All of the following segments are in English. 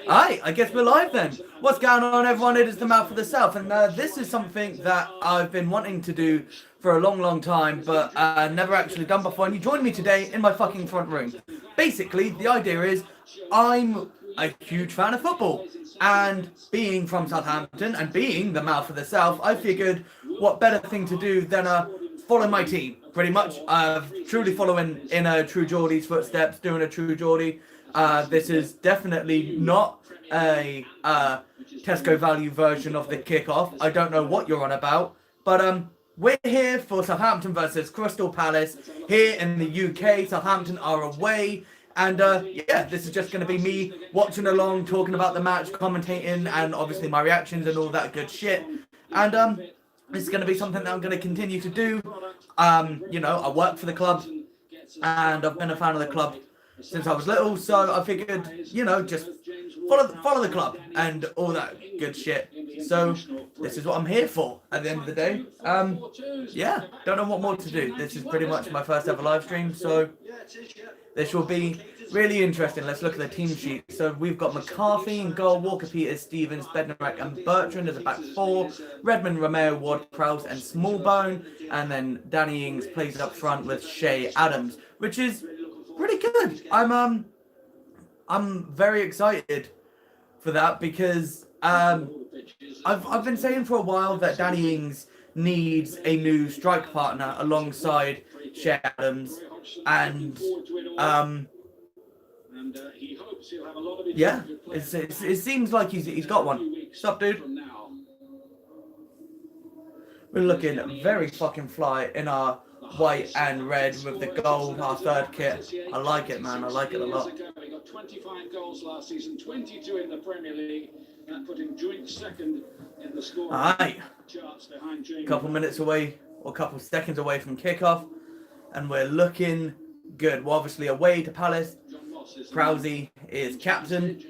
Alright, I guess we're live then. What's going on, everyone? It is the Mouth of the South, and this is something that I've been wanting to do for a long time, but never actually done before, and you joined me today in my fucking front room. Basically, the idea is, I'm a huge fan of football, and being from Southampton, and being the Mouth of the South, I figured, what better thing to do than follow my team, pretty much. Truly following in a true Geordie's footsteps, doing a true Geordie. This is definitely not a Tesco value version of the kickoff. I don't know what you're on about, but we're here for Southampton versus Crystal Palace here in the UK. Southampton are away, and yeah, this is just going to be me watching along, talking about the match, commentating, and obviously my reactions and all that good shit. And it's going to be something that I'm going to continue to do. You know, I work for the club, and I've been a fan of the club since I was little, so I figured, you know, just follow the club and all that good shit. So this is what I'm here for at the end of the day. Yeah, don't know what more to do. This is pretty much my first ever live stream, so this will be really interesting. Let's look at the team sheet. So we've got McCarthy in goal, Walker-Peters, Stevens, Bednarek and Bertrand as a back four, Redmond, Romeo, Ward-Prowse and Smallbone, and then Danny Ings plays up front with Shea Adams, which is pretty good. I'm very excited for that because I've been saying for a while that Danny Ings needs a new strike partner alongside Shea Adams, and yeah, it seems like he's got one. What's up, dude? We're looking very fucking fly in our white and red with the gold, our third kit. I like it, man. I like it a lot. He got 25 goals last season, 22 in the Premier League. That put him joint second in the score. Alright. Couple minutes away, or couple seconds away from kickoff, and we're looking good. We're obviously away to Palace. Prowse is captain.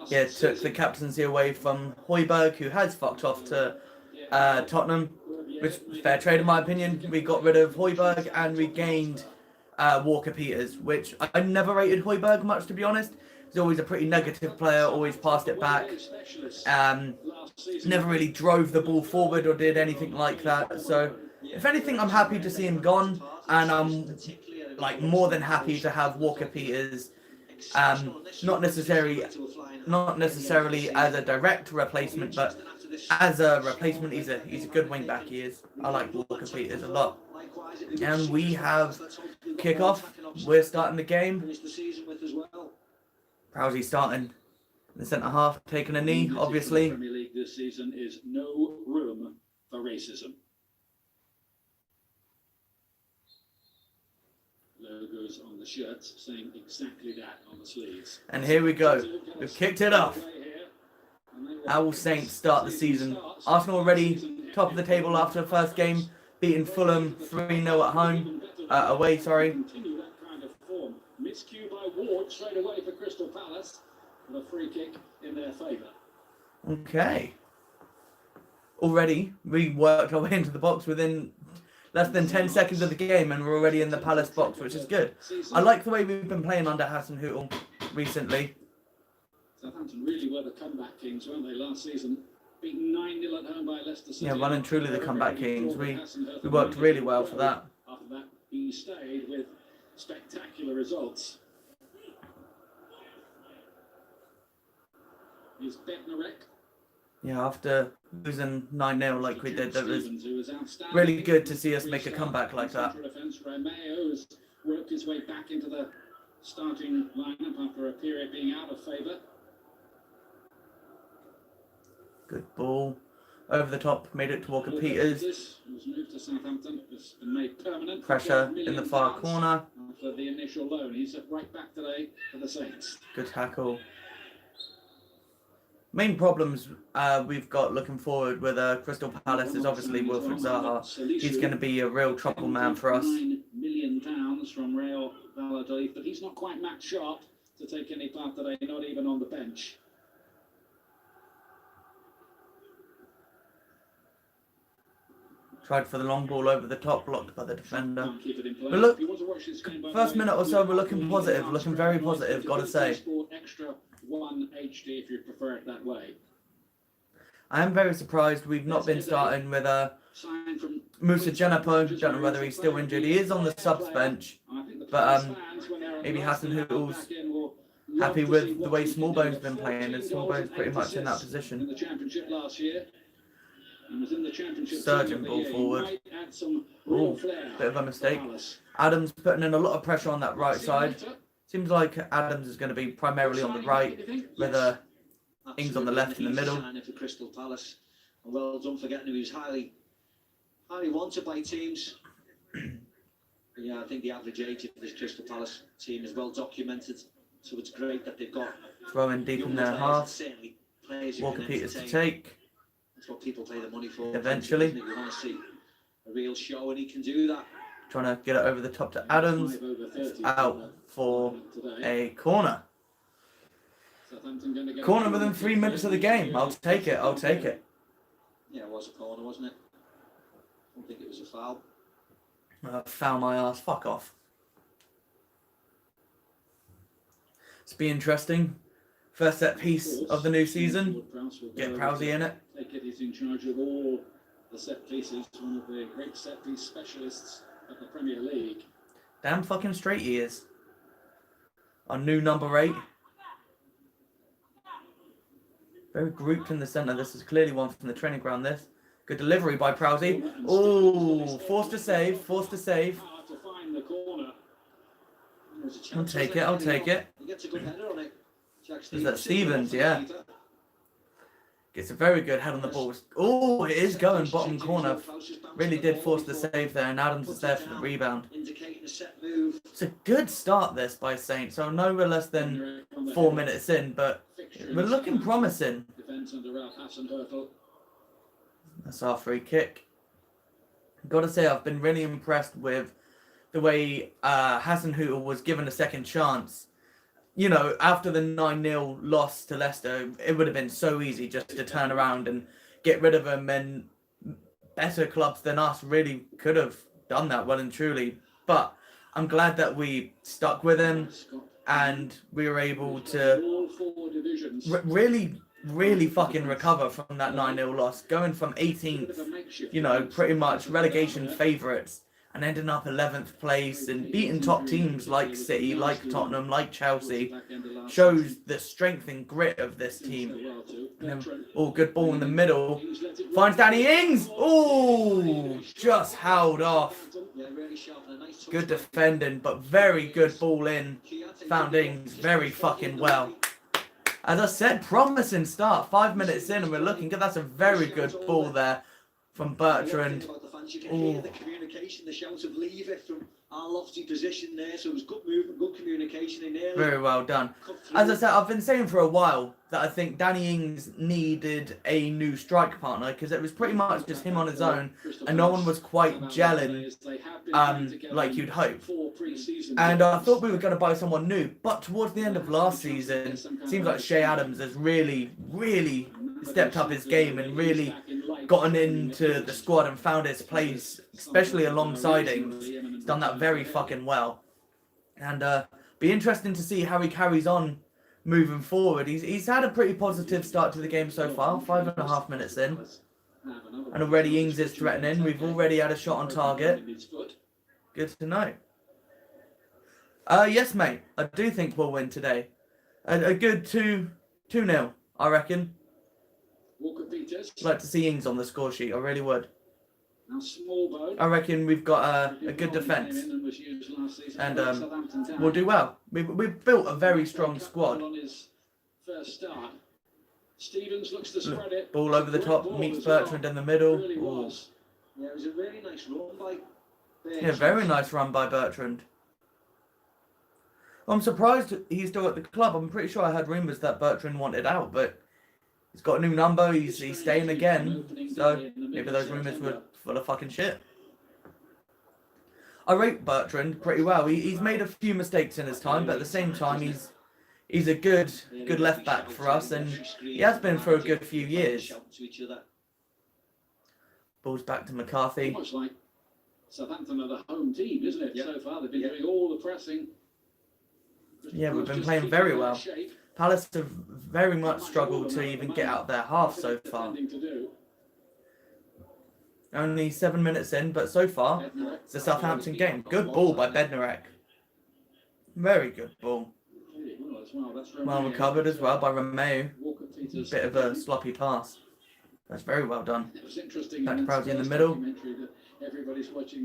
Yeah, took the captaincy away from Højbjerg, who has fucked off to Tottenham, which is fair trade in my opinion. We got rid of Højbjerg and we gained Walker-Peters, which I never rated Højbjerg much, to be honest. He's always a pretty negative player, always passed it back. Never really drove the ball forward or did anything like that. So, if anything, I'm happy to see him gone, and I'm like more than happy to have Walker-Peters. Not necessarily as a direct replacement, but as a replacement, he's a good wing back. He is. I like Walker-Peters a lot. And we have kickoff. We're starting the game. Prowse starting in the centre half, taking a knee, obviously. Premier League this season is no room for racism. Logos on the shirts saying exactly that on the sleeves. And here we go. We've kicked it off. Owl Saints start the season. Arsenal already top of the table after the first game, beating Fulham 3-0 at home. Away, sorry. Continue that kind of form. Miscue by Ward straight away for Crystal Palace with a free kick in their favour. Okay. Already, we worked our way into the box within less than 10 seconds of the game, and we're already in the Palace box, which is good. I like the way we've been playing under Hasenhüttl recently. Southampton really were the comeback kings, weren't they, last season? Beaten 9-0 at home by Leicester City. Yeah, well and truly the comeback kings. We worked really well for that. After that, he stayed with spectacular results. Here's Bednarek. Yeah, after losing 9-0 like we did, that was really good to see us make a comeback like that. Romeo has worked his way back into the starting lineup after a period being out of favour. Good ball. Over the top, made it to Walker-Peters. Was moved to Southampton. It's been made permanent. Pressure in the far corner. After the initial loan, he's right back today for the Saints. Good tackle. Main problems we've got looking forward with Crystal Palace is obviously Wilfried Zaha. He's going to be a real trouble man for us. £9 million from Real Valladolid, but he's not quite match sharp to take any part today, not even on the bench. Tried for the long ball over the top, blocked by the defender. Can't keep it in play. But look, If you want to watch this game, by the first way, minute or so, we're looking positive, looking very positive, gotta say. Sport Extra 1 HD if you prefer it that way. I am very surprised we've not been starting with Sign from Musa Genepo. Don't know whether he's still injured. He is on the subs bench, but maybe Hasenhüttl's happy with the way Smallbone's been playing, and Smallbone's pretty much in that position. In the championship last year. Surging ball forward. Ooh, bit of a mistake. Adams putting in a lot of pressure on that right side. Seems like Adams is going to be primarily on the right, with Ings on the left in the middle. For Crystal Palace. And well done for getting him. He was highly wanted by teams. Yeah, I think the average age of this Crystal Palace team is well documented. So it's great that they've got throwing deep in their half. Walker Peters to take. That's what people pay the money for. Eventually. You want to see a real show, and he can do that. Trying to get it over the top to Adams. It's out for a corner. Corner within 3 minutes of the game. I'll take it. I'll take it. Yeah, it was a corner, wasn't it? I don't think it was a foul. Foul my ass. Fuck off. It's be interesting. First set piece of the new season. Get Prowsey in it. He's in charge of all the set pieces. One of the great set piece specialists of the Premier League. Damn fucking straight he is. Our new number 8. Very grouped in the centre. This is clearly one from the training ground, this. Good delivery by Prowsey. Oh, forced to save. Forced to save. I'll take it. I'll take it. Is that Stevens? Yeah. Gets a very good head on the ball. Oh, it is going bottom corner. Really did force the save there, and Adams is there for the rebound. It's a good start this by Saints. So no less than 4 minutes in, but we're looking promising. That's our free kick. Got to say, I've been really impressed with the way Hasenhüttl was given a second chance. You know, after the 9-0 loss to Leicester, it would have been so easy just to turn around and get rid of him, and better clubs than us really could have done that well and truly. But I'm glad that we stuck with him and we were able to really fucking recover from that 9-0 loss, going from 18th, you know, pretty much relegation favourites, and ending up 11th place and beating top teams like City, like Tottenham, like Chelsea, shows the strength and grit of this team. Oh, good ball in the middle. Finds Danny Ings. Oh, just held off. Good defending, but very good ball in. Found Ings very fucking well. As I said, promising start. 5 minutes in and we're looking good. That's a very good ball there from Bertrand. Ooh. The communication, the shout of leave it from our lofty position there. So it was good movement, good communication in there. Very well done. As I said, I've been saying for a while that I think Danny Ings needed a new strike partner, because it was pretty much just him on his own and no one was quite gelling like you'd hope. And I thought we were going to buy someone new, but towards the end of last season, it seems like Shea Adams has really stepped up his game and really gotten into the squad and found his place, especially alongside Ings. He's done that very fucking well. And be interesting to see how he carries on moving forward. He's had a pretty positive start to the game so far, 5.5 minutes in. And already Ings is threatening. We've already had a shot on target. Good to know. Yes, mate. I do think we'll win today. A good 2-0, I reckon. I'd like to see Ings on the score sheet. I really would. I reckon we've got a good defence. And we'll do well. We've built a very strong squad. Ball over the top, meets Bertrand in the middle. Ooh. Yeah, it was a really nice run by Bertrand. Yeah, very nice run by Bertrand. I'm surprised he's still at the club. I'm pretty sure I heard rumours that Bertrand wanted out, but he's got a new number. He's staying again. So maybe those rumours were full of fucking shit. I rate Bertrand pretty well. He's made a few mistakes in his time, but at the same time, he's a good left back for us, and he has been for a good few years. Ball's back to McCarthy. Much like Southampton are the home team, isn't it? Yeah. So far, they've been doing all the pressing. Yeah, we've been playing very well. Palace have very much struggled to even get out their half so far. Only 7 minutes in, but so far, it's a Southampton game. Good ball by Bednarek. Very good ball. Well recovered as well by Romeo. Bit of a sloppy pass. That's very well done. Back to Prowsey in the middle.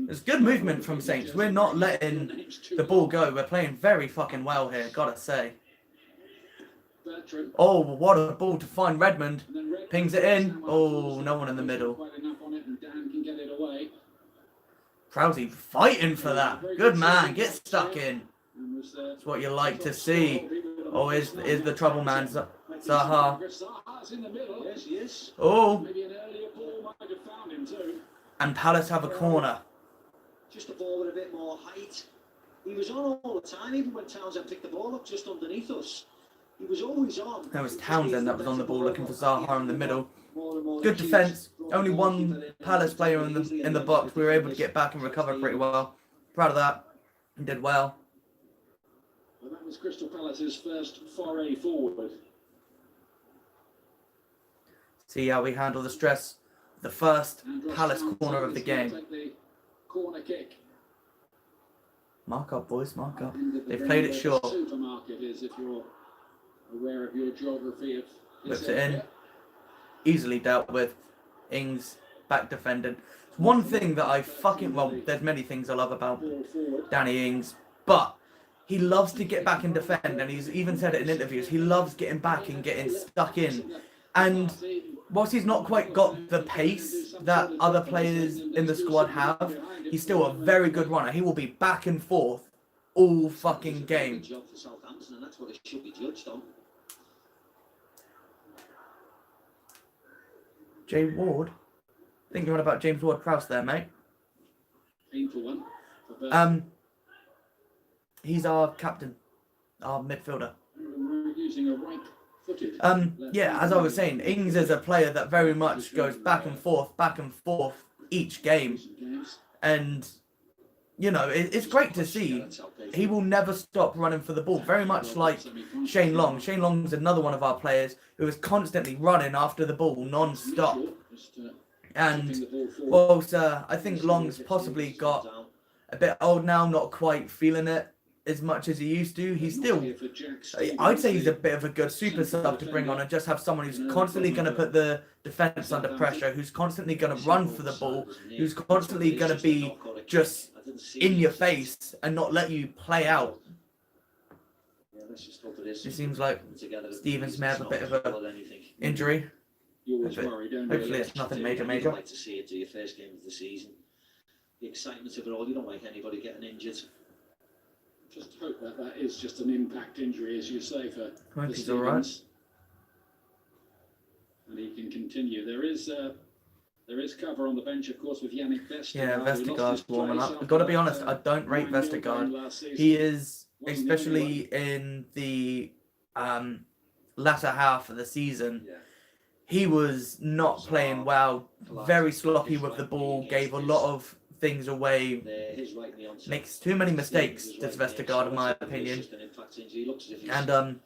It's good movement from Saints. We're not letting the ball go. We're playing very fucking well here, gotta say. Oh, what a ball to find Redmond. Pings it in. Oh, no one in the middle. Prowsey fighting for that. Good man. Get stuck in. That's what you like to see. Oh, is the trouble man, Zaha. Oh. And Palace have a corner. Just a ball with a bit more height. He was on all the time, even when Townsend picked the ball up just underneath us. He was always on. That was Townsend that was on the ball looking for Zaha in the middle. Good defence. Only one Palace player in the box. We were able to get back and recover pretty well. Proud of that. He did well. Well, that was Crystal Palace's first foray forward. See how we handle the stress. The first Palace corner of the game. Corner kick. Mark up, boys. Mark up. They've played it short. Supermarket is, if you're aware of your geography of Whips it in. Easily dealt with. Ings back defending. One thing that I well, there's many things I love about Danny Ings, but he loves to get back and defend, and he's even said it in interviews. He loves getting back and getting stuck in. And whilst he's not quite got the pace that other players in the squad have, he's still a very good runner. He will be back and forth all fucking game. Job for Southampton, and that's what it should be judged on. Jay Ward? Thinking what about James Ward-Prowse there, mate? Painful one. He's our captain, our midfielder. We're using a right-footed. Yeah, as I was saying, Ings is a player that very much goes back and forth each game. And, you know, it's great to see. He will never stop running for the ball, very much like Shane Long. Shane Long's another one of our players who is constantly running after the ball non-stop. And whilst I think Long's possibly got a bit old now, not quite feeling it as much as he used to, he's still, I'd say he's a bit of a good super sub to bring on and just have someone who's constantly going to put the defence under pressure, who's constantly going to run for the ball, who's constantly going to be just in your face and not let you play out. It seems like Stevens may have a bit of a injury. Hopefully it's nothing major. You'd like to see it to your first game of the season. The excitement of it all, you don't like anybody getting injured. Just hope that is just an impact injury, as you say, for He's all right. And he can continue. There is cover on the bench, of course, with Yannick Vestergaard. Yeah, Vestergaard's warming up. I've got to be honest, I don't rate Vestergaard. He is, especially in the latter half of the season, he was not playing well, very sloppy with the ball, gave a lot of things away, makes too many mistakes, does Vestergaard, in my opinion. And I'm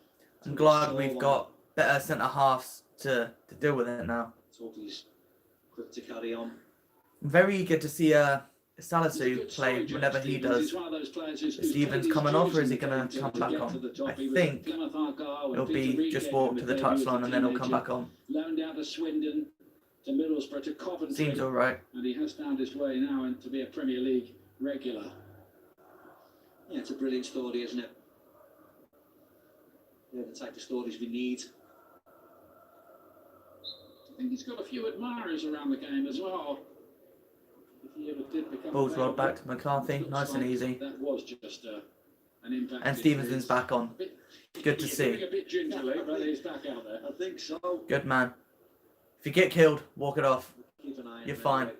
glad we've got better centre-halves to deal with it now. I'm very eager to see Salisu play whenever he does. Is Stevens coming off, or is he going to come back on? I think it'll be just walk to the touchline and then he'll come back on. Loaned out to Swindon, to Middlesbrough, to Coventry. Seems all right. And he has found his way now to be a Premier League regular. Yeah, it's a brilliant story, isn't it? Yeah, the type of stories we need. I think he's got a few admirers around the game as well. If he ever did become Ball's rolled back to McCarthy, nice and easy. That was just an impact. And Stevenson's back on. Good to see. A bit gingerly, but he's back out there. I think so. Good man. If you get killed, walk it off. Keep an eye on You're him, fine. anyway.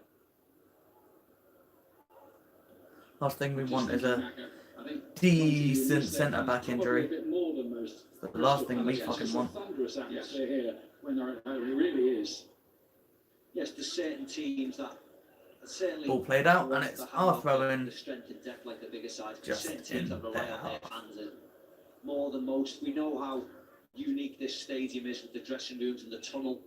Last thing we want is a decent centre-back injury. The last thing we fucking want. Thunderous atmosphere here when they're at home. It really is. yes, there's certain teams that certainly Ball played out, and it's our throwing. the strength and depth like the bigger sides. Just Certain teams in that rely their on their half. fans more than most. We know how unique this stadium is with the dressing rooms and the tunnel.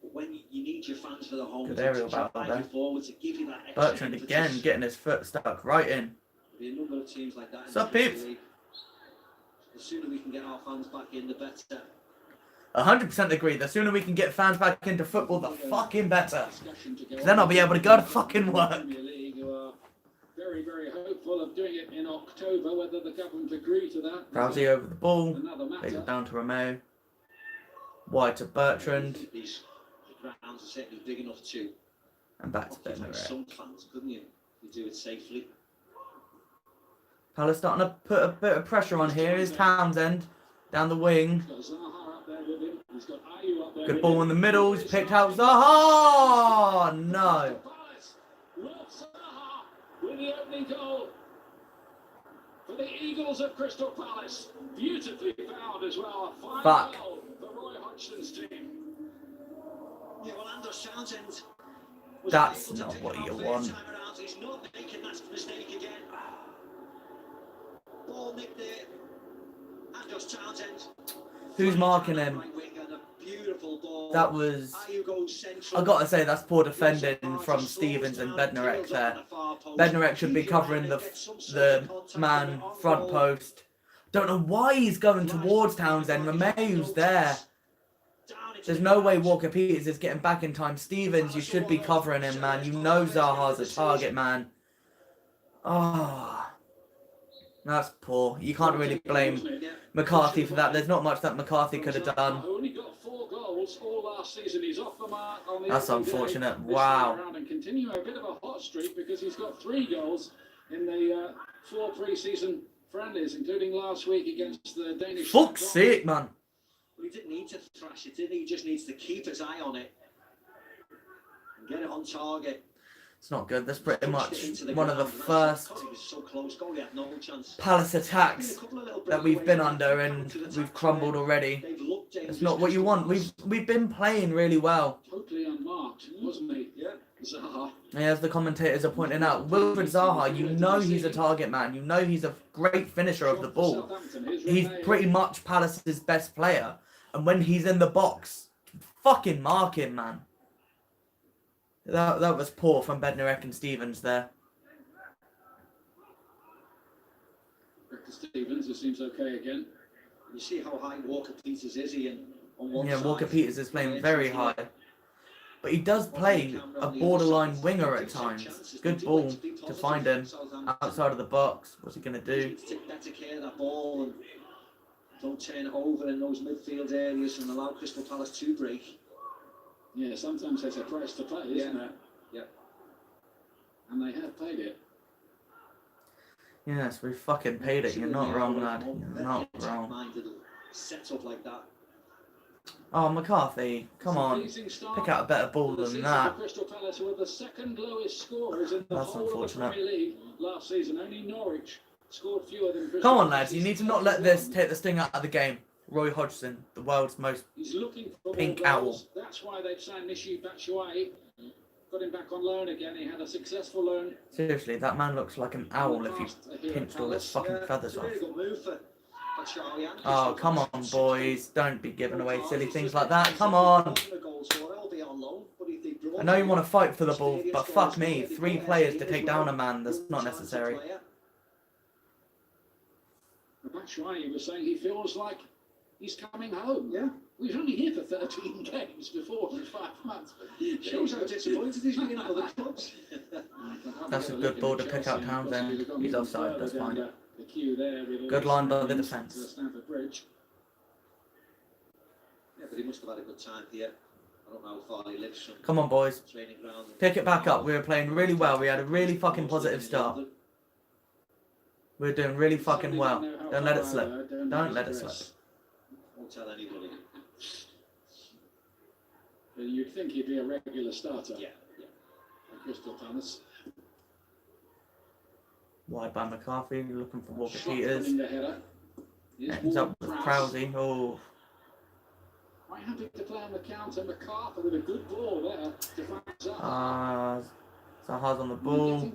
But when you need your fans for the home Good to aerial drive battle you there. forward, to give you that extra Bertrand impetus. again, getting his foot stuck right in. There'll be a number of teams like that in What's up, the Premier peeps? League. The sooner we can get our fans back in, the better. 100% agree. The sooner we can get fans back into football, the fucking better. 'Cause then I'll be able to go to fucking work. Premier League, who are very, very hopeful of doing it in October. Whether the government agree to that, Rousey over the ball. another Plays matter. it down to Romeo. Wide to Bertrand. The grounds are certainly big enough to And back to occupy Bednarek. some fans, couldn't you? You do it safely. Palace starting to put a bit of pressure on here. Is Townsend down the wing. He's got Zaha up there with him. He's got Ayew up there Good with ball him. in the middle. He's picked out Zaha. No. Palace. Will Zaha with the opening goal for the Eagles of Crystal Palace. Beautifully found as well. A fine Fuck. goal for Roy Hodgson's team. Yeah, well, Anders Townsend was That's able to not pick what him you up want. first time around. He's not making that mistake again. Ball nicked there. Anders Townsend. Who's marking him? Right wing and a beautiful ball. That was... Ayew goes central. I gotta say, that's poor defending from Stevens and Bednarek there. Bednarek should be covering the man front post. Don't know why he's going towards Townsend. Romeo's there. There's no way Walker Peters is getting back in time. Stevens, you should be covering him, man. You know Zaha's a target man. Oh, that's poor. You can't really blame McCarthy for that. There's not much that McCarthy could have done. Only got 4 goals all last season. He's off the mark on the That's opening day unfortunate. this Wow. time around and continue a bit of a hot streak because he's got 3 goals in the 4 pre-season friendlies, including last week against the Danish. Fuck's sake, man. Well, he didn't need to thrash it, did he? He just needs to keep his eye on it and get it on target. It's not good. That's pretty much Pushed it into one of the ground. first He was so close. Goalie had no chance. Palace attacks A couple of little that we've breakaways been and under, back and to the we've attack. crumbled already. They've looked dangerous. It's not what you want. We've been playing really well. Totally unmarked, wasn't he? Yeah. Zaha. And as the commentators are pointing out, Wilfred Zaha, you know he's a target man. You know he's a great finisher of the ball. He's pretty much Palace's best player. And when he's in the box, fucking mark him, man. That was poor from Bednarek and Stevens there. Back to Stevens, who seems okay again. You see how high Walker Peters is, he? And on one Yeah, side, Walker Peters is playing very high. But he does play a borderline winger at times. Good ball to find him outside of the box. What's he going to You do? need to take better care of that ball and don't turn it over in those midfield areas and allow Crystal Palace to break. Yeah, sometimes there's a price to pay, isn't there? Yeah. And they have paid it. Yes, we fucking paid it. You're not wrong, lad. You're not wrong. Minded set up like that. Oh, McCarthy, come on. Pick out a better ball than that. Crystal Palace were the second lowest scorers in the That's whole of the unfortunate. Premier League last season. Only Norwich scored fewer than Crystal Come on, Palace. lads. You need to not let this take the sting out of the game. Roy Hodgson, the world's most... He's looking for Pink more owl. goals. That's why they've signed Michi Batshuayi. Got him back on loan again. He had a successful loan. Seriously, that man looks like an owl if you pinched all his fucking feathers off. Really good move for Batshuayi and Oh, Crystal come on, Palace. boys. Don't be giving away silly things like that. Come on. I know you want to fight for the ball, but fuck me. 3 players to take down a man, that's not necessary. Batshuayi was saying he feels like he's coming home. Yeah. We was only here for 13 games before 5 months. Shows how disappointed he's been in other clubs. That's a good ball to pick out Townsend. He's offside, that's fine. Good line by the defence. Yeah, but he must have had a good time here. I don't know how far he lives from Come on, boys. training ground. Pick it back up. We were playing really well. We had a really fucking positive start. We're doing really fucking well. Don't let it slip. Don't let it slip. Won't tell anybody. You'd think he'd be a regular starter Yeah. at Crystal Palace. Wide by McCarthy, looking for Walker Shot Peters. winning the header. Here's Ends up with Ward-Prowse. Krause. Oh, Quite happy to play on the counter. MacArthur with a good ball there to find Zaha. Zaha's on the ball.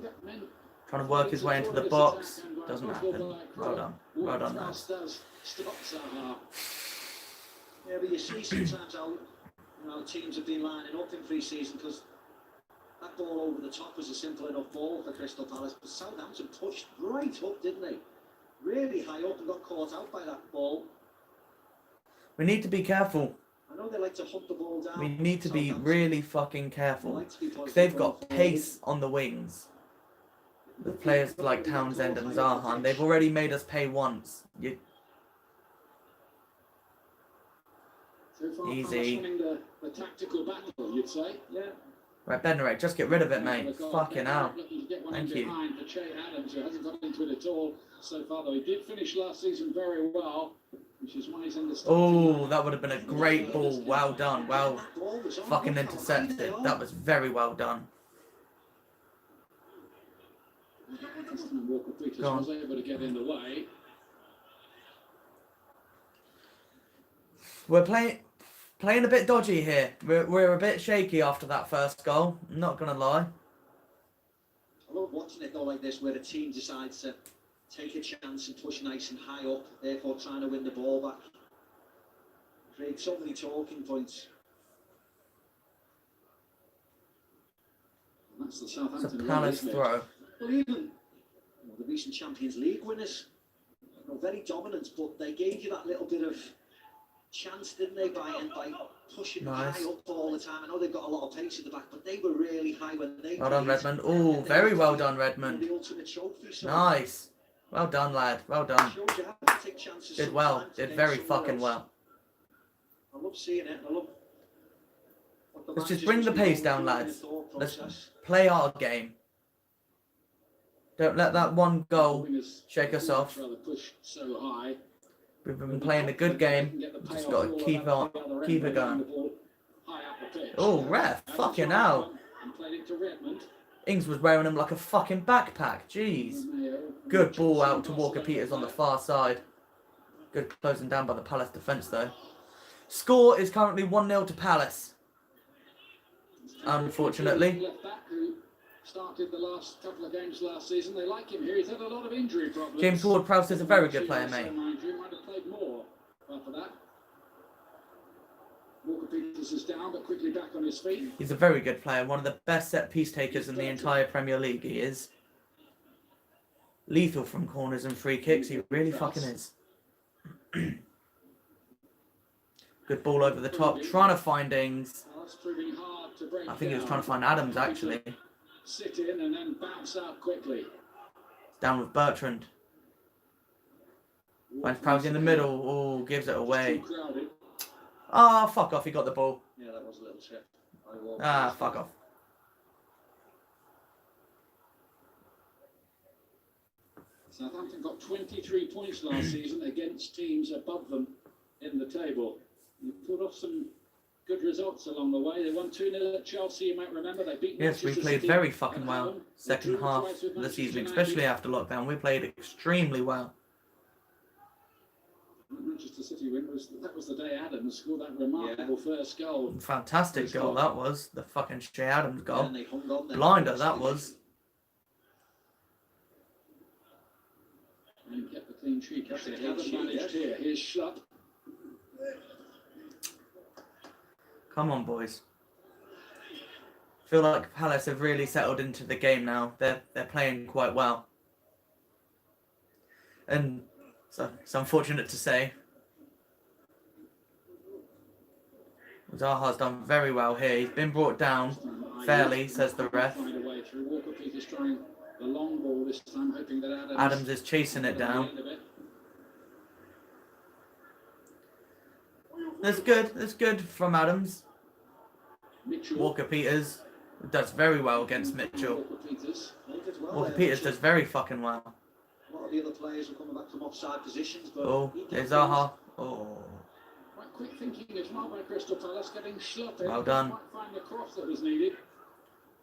Trying to work his way into the box. Doesn't happen. Well done. Well done, lads. Stop Zaha. Yeah, but you see sometimes how teams have been lining up in pre-season because that ball over the top was a simple enough ball for Crystal Palace, but Southampton pushed right up, didn't they? Really high up and got caught out by that ball. We need to be careful. I know they like to hunt the ball down. We need to be really fucking careful. Because they've got pace on the wings. With players like Townsend and Zaha, and they've already made us pay once. So far, Easy. winning the tactical battle, you'd say. Yeah. Right, Bednarek, just get rid of it, mate. Fucking hell. Thank you. For Che Adams, who hasn't got into it at all so far, though he did finish last season very well, which is why he's in the Oh, that would have been a great ball. Well done. Well fucking intercepted. That was very well done. Walker Peters Go on. was able to get in the way. We're playing a bit dodgy here. We're a bit shaky after that first goal. I'm not gonna lie. I love watching it though like this, where the team decides to take a chance and push nice and high up, therefore trying to win the ball back. Create so many talking points. And that's the It's Southampton a way, Palace isn't it? throw. Well, even the recent Champions League winners, very dominant, but they gave you that little bit of chance, didn't they, by pushing Nice. high up all the time. I know they've got a lot of pace at the back, but they were really high when they Well done, played. Redmond. Oh, very well done, Redmond. The ultimate trophy, so Nice. Well done, lad. Well done. shows you have to take chances Did well. sometimes Did against very someone fucking else. well. I love seeing it. I love what the Let's just managers bring the must be pace going down, through in their lads. thought Let's process. play our game. Don't let that one goal Wingers shake us off. rather push so high. We've been playing a good game. Just got to keep it going. Oh, ref. Fucking hell. Ings was wearing him like a fucking backpack. Jeez. Good ball out to Walker Peters on the far side. Good closing down by the Palace defence though. Score is currently 1-0 to Palace. Unfortunately. Left back who started the last couple of games last season. They like him here. He's had a lot of injury problems. James Ward-Prowse is a very good player, mate. Mind you, might have played more after that. Walker Peters is down, but quickly back on his feet. He's a very good player. One of the best set piece takers in the entire Premier League. He is. Lethal from corners and free kicks. He really fucking is. Good ball over the top. Trying to find Ings. Well, that's proving hard to break I think he was down. trying to find Adams, actually. Sit in and then bounce out quickly. Down with Bertrand. Finds Prowse in the middle. Oh, gives it away. Too crowded. Ah, fuck off. He got the ball. Yeah, that was a little chip. I walked Ah, past fuck it. off. Southampton got 23 points last season against teams above them in the table. You put off some good results along the way. They won 2-0 at Chelsea, you might remember. They beat Yes, we Manchester played City very fucking at well. home. Second They drew half twice with of the Manchester season, United. especially after lockdown. We played extremely well. Manchester City win that was the day Adams scored that remarkable first goal. Fantastic goal that was. The fucking Che Adams goal. And they hung on there. Blinder that was. And kept the clean sheet. Kept the They clean haven't sheet, managed yes. here. Here's Schlupp. Come on, boys. Feel like Palace have really settled into the game now. They're playing quite well. And so it's unfortunate to say. Zaha's done very well here. He's been brought down fairly, says the ref. Find a way through. Walker Peters trying the long ball this time, hoping that Adams is chasing it down. That's good. That's good from Adams. Mitchell. Walker Peters does very well against Mitchell. Walker Peters. Walker Peters does very fucking well. A lot of the other players are coming back from offside positions, but Oh, he did there's well. Zaha. Oh, Quite quick thinking as well by Crystal Palace, getting Schlupp in. Well done. Quite find the cross that was needed.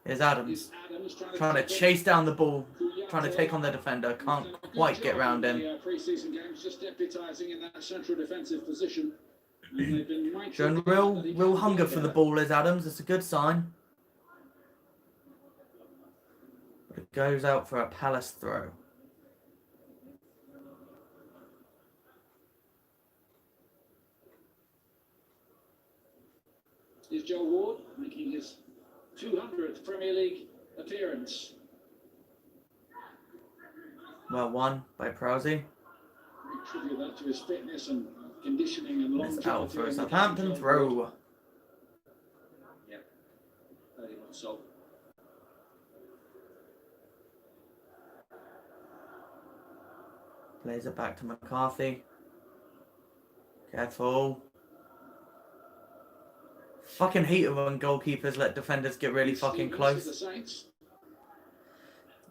here's Adams. Is Adams Trying to take it. chase down the ball. Trying to Kouyaté. take on the defender. Can't He's done a good quite job get round in him. the pre-season games, just deputising in that central defensive position. And they've been mindful Showing of the fact that he real can't hunger get for the there. ball is Adams. It's a good sign. It goes out for a Palace throw. Is Joe Ward making his 200th Premier League appearance. Well won by Prowsey. Attribute that to his fitness and conditioning and It's longevity. out for a in the Southampton game. throw. Yeah, very much so. Plays it back to McCarthy. Careful. Fucking hate it when goalkeepers let defenders get really fucking Stevens of close. The Saints.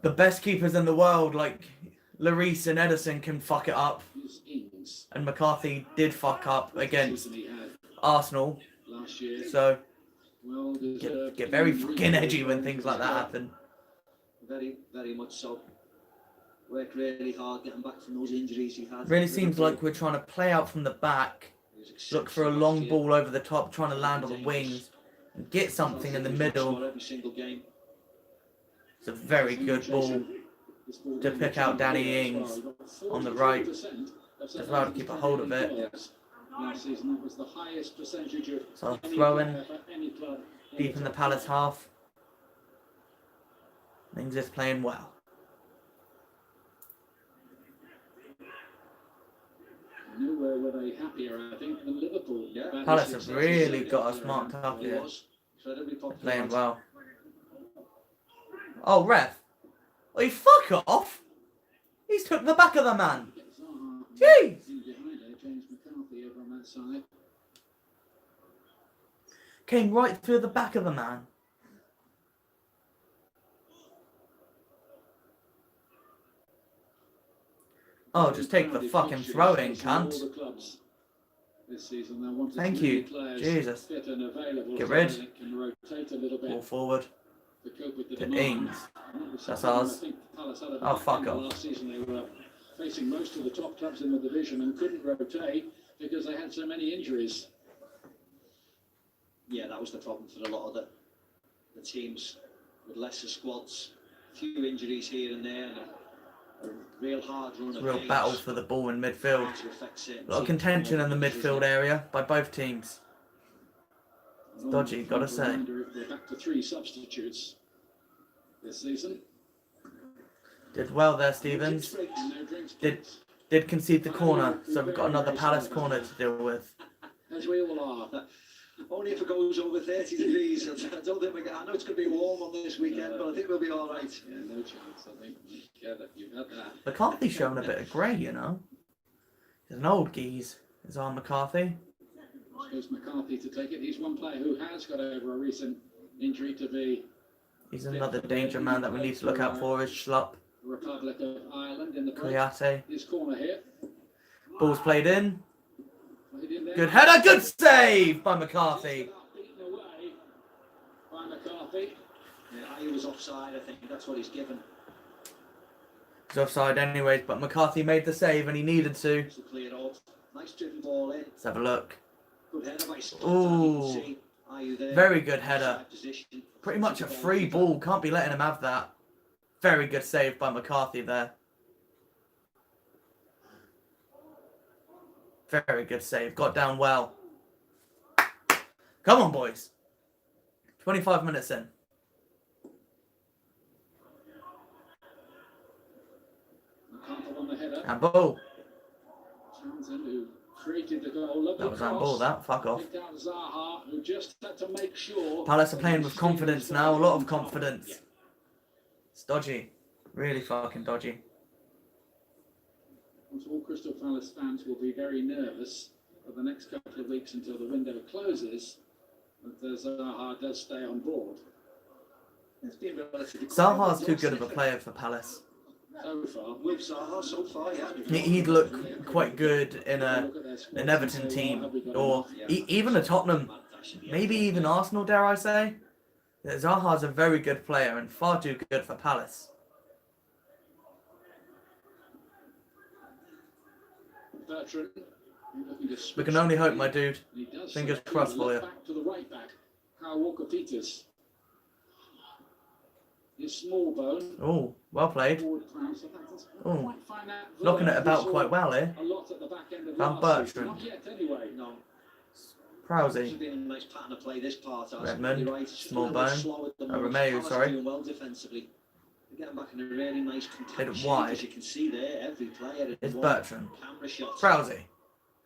The best keepers in the world, like Lloris and Edison, can fuck it up. His Ings. And McCarthy did fuck up against Season he had Arsenal. last year. So Well deserved. get very fucking edgy when things like that happen. Very, very much so. Worked really hard getting back from those injuries he had. Really seems like we're trying to play out from the back, He was look for a exceptional long last year. ball over the top, trying to land on the wings, and get something in the middle. Every single game. It's a very good ball to pick out Danny Ings on the right. Just allowed to keep a hold of it. Last season, that was the highest percentage of So any throwing player for any club deep in the Palace half. Ings is playing well. Nowhere were they happier, I think, than Liverpool. Yeah. Palace have really got us marked up He here. was incredibly popular. Playing well. Oh, ref. Oh, you fuck off. He's took the back of the man. Jeez. In behind there, James McCarthy over on that side. Came right through the back of the man. Oh, just take the fucking throw-in, cunt. All the clubs this season, they wanted Thank as many you. players Jesus. fit and available Get so rid. they can rotate a little bit Ball forward to cope with the to demand. Ings. And that was That's something ours. I think Palace had a Oh, bit fuck in the off. last season. They were facing most of the top clubs in the division and couldn't rotate because they had so many injuries. Yeah, that was the problem for a lot of the teams with lesser squads, a few injuries here and there, and a real hard run It's a of real games battle for the ball in midfield. to affect certain A lot of teams. contention in the midfield area by both teams. It's dodgy, gotta say. Reminder, if we're back to 3 substitutes this season. Did well there, Stevens. No drinks, Did kids. did concede the corner, so we've got another Palace corner to deal with. As we all are. Only if it goes over 30 degrees. I don't think I know it's going to be warm on this weekend, but I think we'll be all right. Yeah, no chance, I think. Yeah, that you've had that. McCarthy's showing a bit of grey, you know. He's an old geese. Is on McCarthy. Suppose McCarthy to take it. He's one player who has got over a recent injury to be He's another danger man that we need to look out for. Is Schlupp, Republic of Ireland in the break. Kouyaté. His corner here. Ball's played in. Played in there. Good header, good save by McCarthy. Beaten away by McCarthy. Yeah, he was offside, I think. That's what he's given. He's offside anyways, but McCarthy made the save and he needed to. To clear off. Nice driven ball in. Let's have a look. Good header by Scott. Ooh. Are you there? Very good header. Offside position. Pretty much a free ball. Can't be letting him have that. Very good save by McCarthy there. Very good save. Got down well. Come on, boys. 25 minutes in. McCarthy on the header. And ball. Townsend who created the goal. Lovely That was cross. handball, that. Fuck off. Picked out Zaha, who just had to make sure. Palace are playing with confidence now. A lot of confidence. It's dodgy. Really fucking dodgy. All Crystal Palace fans will be very nervous for the next couple of weeks until the window closes. But Zaha does stay on board. It's been relatively Zaha's quiet. too good of a player for Palace. So far, With Zaha so far, yeah. He'd look quite good in an Everton team or even a Tottenham, maybe even Arsenal, dare I say. Zaha's a very good player and far too good for Palace. Bertrand Looking to We switch can only the hope, play. my dude. And he does Fingers so. crossed for Left you. back to the right back. Kyle Walker-Peters. His small bone. Oh, well played. Forward Prowse. I think that's Oh, quite fine out knocking it there. about We quite saw well here. a lot at the back end of Van last season. Bertrand. Not yet, anyway. No. This Prousey. has been a nice pattern of play this part. Redmond, You're right, it's just a small little bit bone. slower than Romeo, Palace sorry. doing well defensively. They're getting back in a really nice compact Hit it shape, wide. as you can see there. Every player in It's one Bertrand. camera shot. Prousey.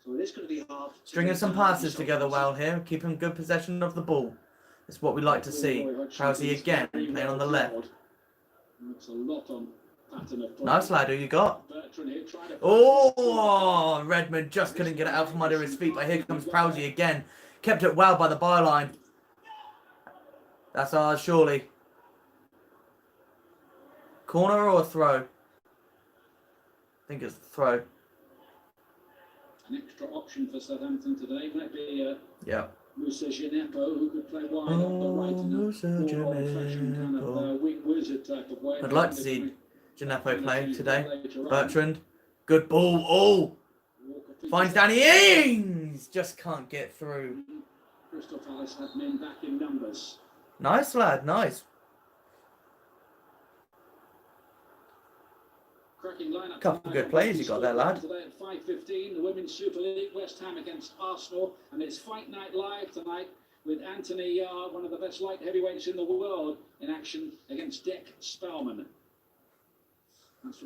So it is going to be hard. to Stringing do some that. passes together well here, keeping good possession of the ball. It's what we like to see. Prousey again, playing on the left. Looks a lot on pattern of play. Nice lad, who you got? Bertrand here trying to- Oh, Redmond just couldn't get it out from under his feet, but here comes Prousey again. Kept it well by the byline. That's ours, surely. Corner or a throw? I think it's a throw. An extra option for Southampton today might be Yeah. Musa Gineppo, who could play wide up the right in a Musa more old-fashioned kind of Gineppo. weak wizard type of way. I'd like to see Gineppo play today. Later on. Bertrand. Good ball. Oh! Walker-Peters. Finds Danny Ings! Just can't get through. Crystal Palace had men back in numbers. Nice lad, nice. Cracking lineup. Couple tonight. good plays you got there, lad. Today at 5:15, the Women's Super League, West Ham against Arsenal, and it's Fight Night Live tonight with Anthony Yard, one of the best light heavyweights in the world, in action against Dec Spelman.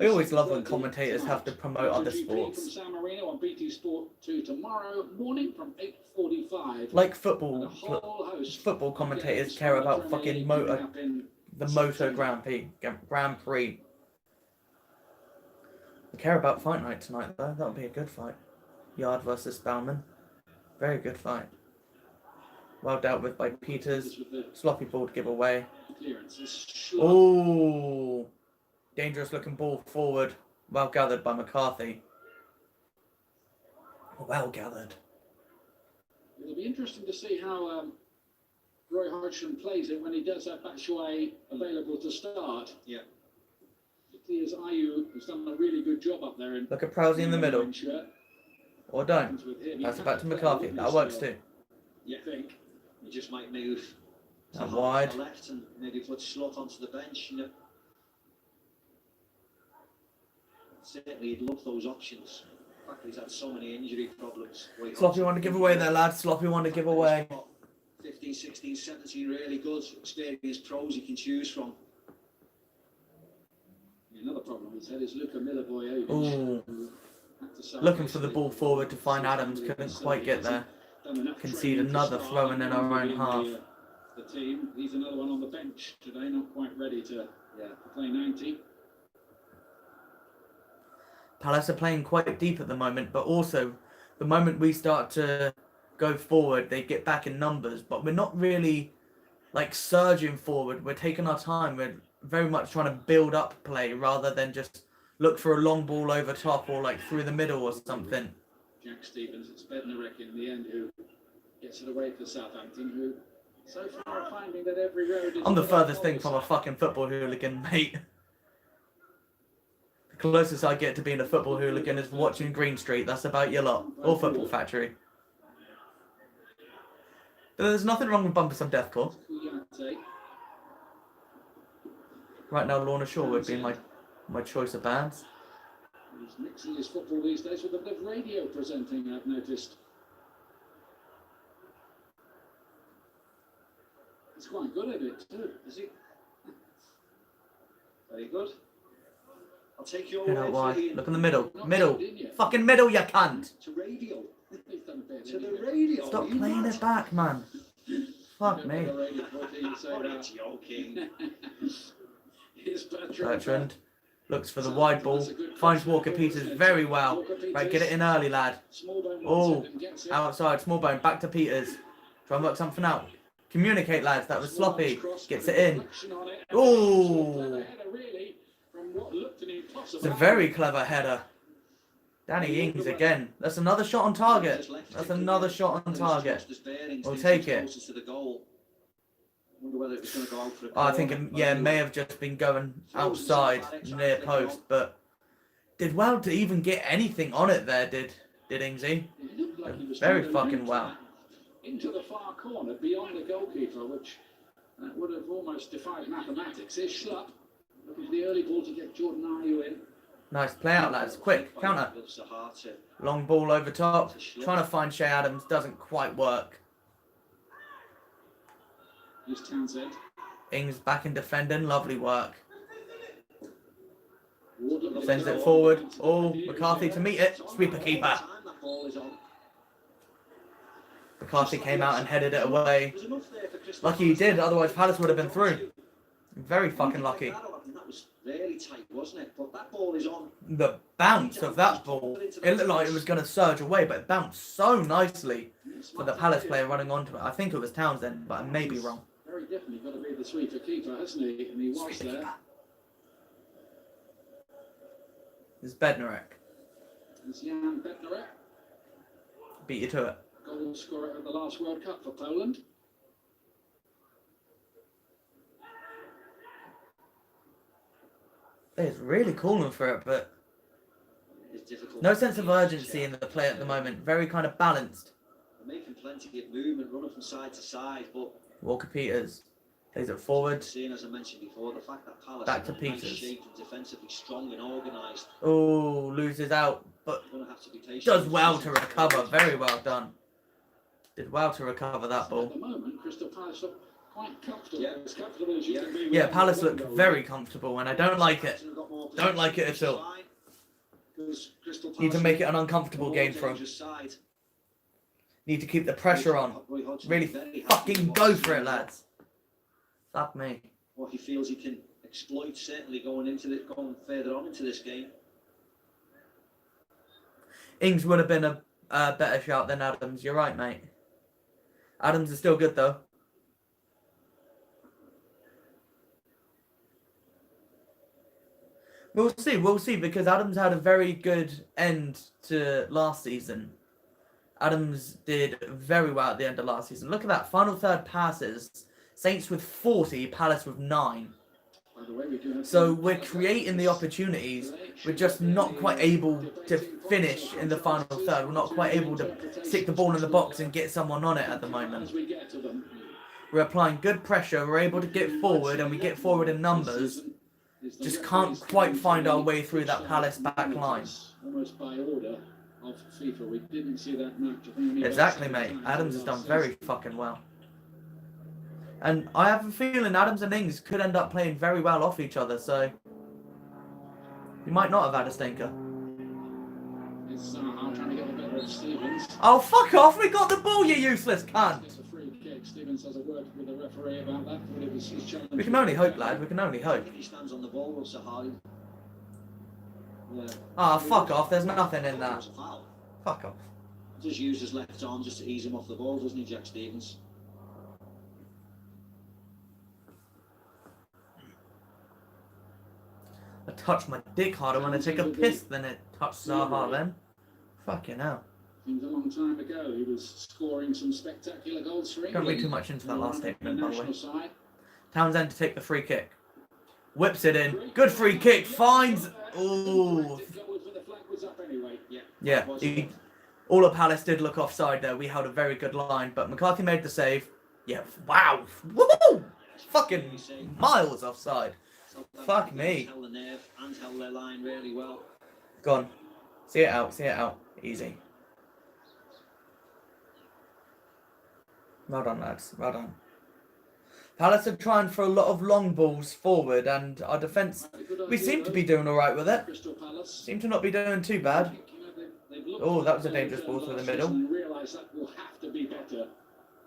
I always love when commentators have to promote other MotoGP sports. From San Marino on BT Sport 2 tomorrow morning from 8:45. Like And a football, whole host football of commentators games care from the about Premier fucking League motor, coming up in the Moto Grand Prix. I care about fight night tonight though. That'll be a good fight. Yard versus Spellman. Very good fight. Well dealt with by Peters. with the Sloppy ball to give away. clearance. Oh, dangerous looking ball forward. Well gathered by McCarthy. Well gathered. It'll be interesting to see how Roy Hodgson plays it when he does have Batshuayi available to start. Yeah. Particularly as Ayew has done a really good job up there. Look at Prousey in the middle. orange shirt. Or don't. With him, Pass he it back to can play McCarthy. with That his works style, too. Yeah. I think. You just might move to And half wide. to the left and maybe put Slot onto the bench. You know. Certainly, he'd love those options. In fact, he's had so many injury problems. Sloppy one to give away there, lad. Sloppy one to give away. 15, 16, 17 really good experienced pros he can choose from. Another problem he's had is Luka Milivojevic. Ooh. who had to sell Looking for the basically ball forward to find Adams. Couldn't quite get there. Concede another throw in our own half. The team. He's another one on the bench today, not quite ready to play 90. Palace are playing quite deep at the moment, but also the moment we start to go forward, they get back in numbers. But we're not really like surging forward. We're taking our time. We're very much trying to build up play rather than just look for a long ball over top or like through the middle or something. Jack Stevens, it's Bednarek in the end who gets it away for Southampton, who so far are finding that every road is... I'm the furthest thing from a fucking football hooligan, mate. The closest I get to being a football hooligan is watching Green Street. That's about your lot. Or Football Factory. But there's nothing wrong with bumping some deathcore. Kouyaté. Right now, Lorna Shaw would be my choice of bands. He's mixing his football these days with a bit of radio presenting, I've noticed. He's quite good at it too, is he? Very good. I'll take your You know word why? for it. Look in the middle. Middle. Fucking middle, you cunt. To radio. He's done a bit. To the radio. Stop you playing mad? it back, man. Fuck me. Only joking. Here's Bertrand looks for the wide ball. Finds Walker Peters very well. Right, get it in early, lad. Oh, outside. Smallbone. Back to Peters. Try and work something out. Communicate, lads. That was sloppy. Gets it in. Oh. It's a very clever header. Danny Ings again. That's another shot on target. That's another shot on target. We'll take it. Oh, I think it may have just been going outside near post, but did well to even get anything on it there, did did Ingsy. It looked like he was Very trying to fucking link well. that into the far corner beyond the goalkeeper, which would have almost defied mathematics. Here's Schlupp looking for the early ball to get Jordan Ayew in. Nice play out, lads. Quick, counter. Long ball over top. Trying to find Shea Adams. Doesn't quite work. Here's Townsend. Ings back in defending. Lovely work. Ward Sends it forward. Oh, McCarthy to meet it. Sweeper keeper. McCarthy came out and headed it away. Lucky he did, otherwise Palace would have been through. Very fucking lucky. That was really tight, wasn't it? But that ball is on. The bounce of that ball, it looked like it was going to surge away, but it bounced so nicely for the Palace player running onto it. I think it was Townsend, but I may be wrong. very definitely got to be the sweeper keeper, hasn't he? And he was there. It's Bednarek. It's Jan Bednarek, Beat you to it. goal scorer at the last World Cup for Poland. It's really calling for it, but It's difficult. no sense of urgency in the play at the moment. Very kind of balanced. They're making plenty of movement, running from side to side, but Walker Peters plays it forward. seeing, as I mentioned before, the fact that Palace Back to are in nice Peters. shape and defensively strong and organised, Oh, loses out, but they're going to have to be patient. does well to recover. Very well done. Did well to recover that At ball. the moment, Crystal Palace look quite comfortable. Yeah. As comfortable as you can be. Yeah, without Palace the look goal. very comfortable, and I don't like it. Don't like it at all. Need to make it an uncomfortable game for them. Need to keep the pressure on. Really fucking go for it, lads. Fuck me. What he feels he can exploit, certainly going further on into this game. Ings would have been a better shout than Adams. You're right, mate. Adams is still good, though. We'll see, because Adams had a very good end to last season. Adams did very well at the end of last season. Look at that, final third passes. Saints with 40, Palace with 9. By the way, we do have So some- we're creating the opportunities. We're just not quite able to finish in the final third. We're not quite able to stick the ball in the box and get someone on it at the moment. As we get to them. We're applying good pressure. We're able to get forward, and we get forward in numbers. Just can't quite find our way through that Palace back line. Almost by order of FIFA. We didn't see that match. I think only Exactly, about mate. 6 times Adams has last done season. very fucking well. And I have a feeling Adams and Ings could end up playing very well off each other, so you might not have had a stinker. It's I'm trying to get the better of Stevens. Oh, fuck off! We got the ball, you useless cunt! It's a free kick. Stevens has a word with the referee about that. But it was his challenge. We can only hope, lad. We can only I hope. think he stands on the ball, Will Sahari. Yeah. Ah, fuck off. There's nothing in that. It's a foul. Fuck off. Just used his left arm just to ease him off the ball, doesn't he, Jack Stevens? I touch my dick harder when I take a piss than it touched Zaha then. Fucking hell. Seems a long time ago. He was scoring some spectacular goals for England. Don't read too much into that last statement, by the way. national side. Townsend to take the free kick. Whips it in. Good free kick. Finds. Ooh. The flag was up anyway. Yeah. All of Palace did look offside there. We held a very good line, but McCarthy made the save. Yeah. Wow. Woo! Fucking miles offside. Fuck me. Held the nerve and held their line really well. Gone. See it out. See it out. Easy. Well done, lads. Well done. Palace are trying for a lot of long balls forward, and our defence, we seem to be doing all right with it. Crystal Palace. Seem to not be doing too bad. Oh, that was a dangerous ball through the middle. Realise that will have to be better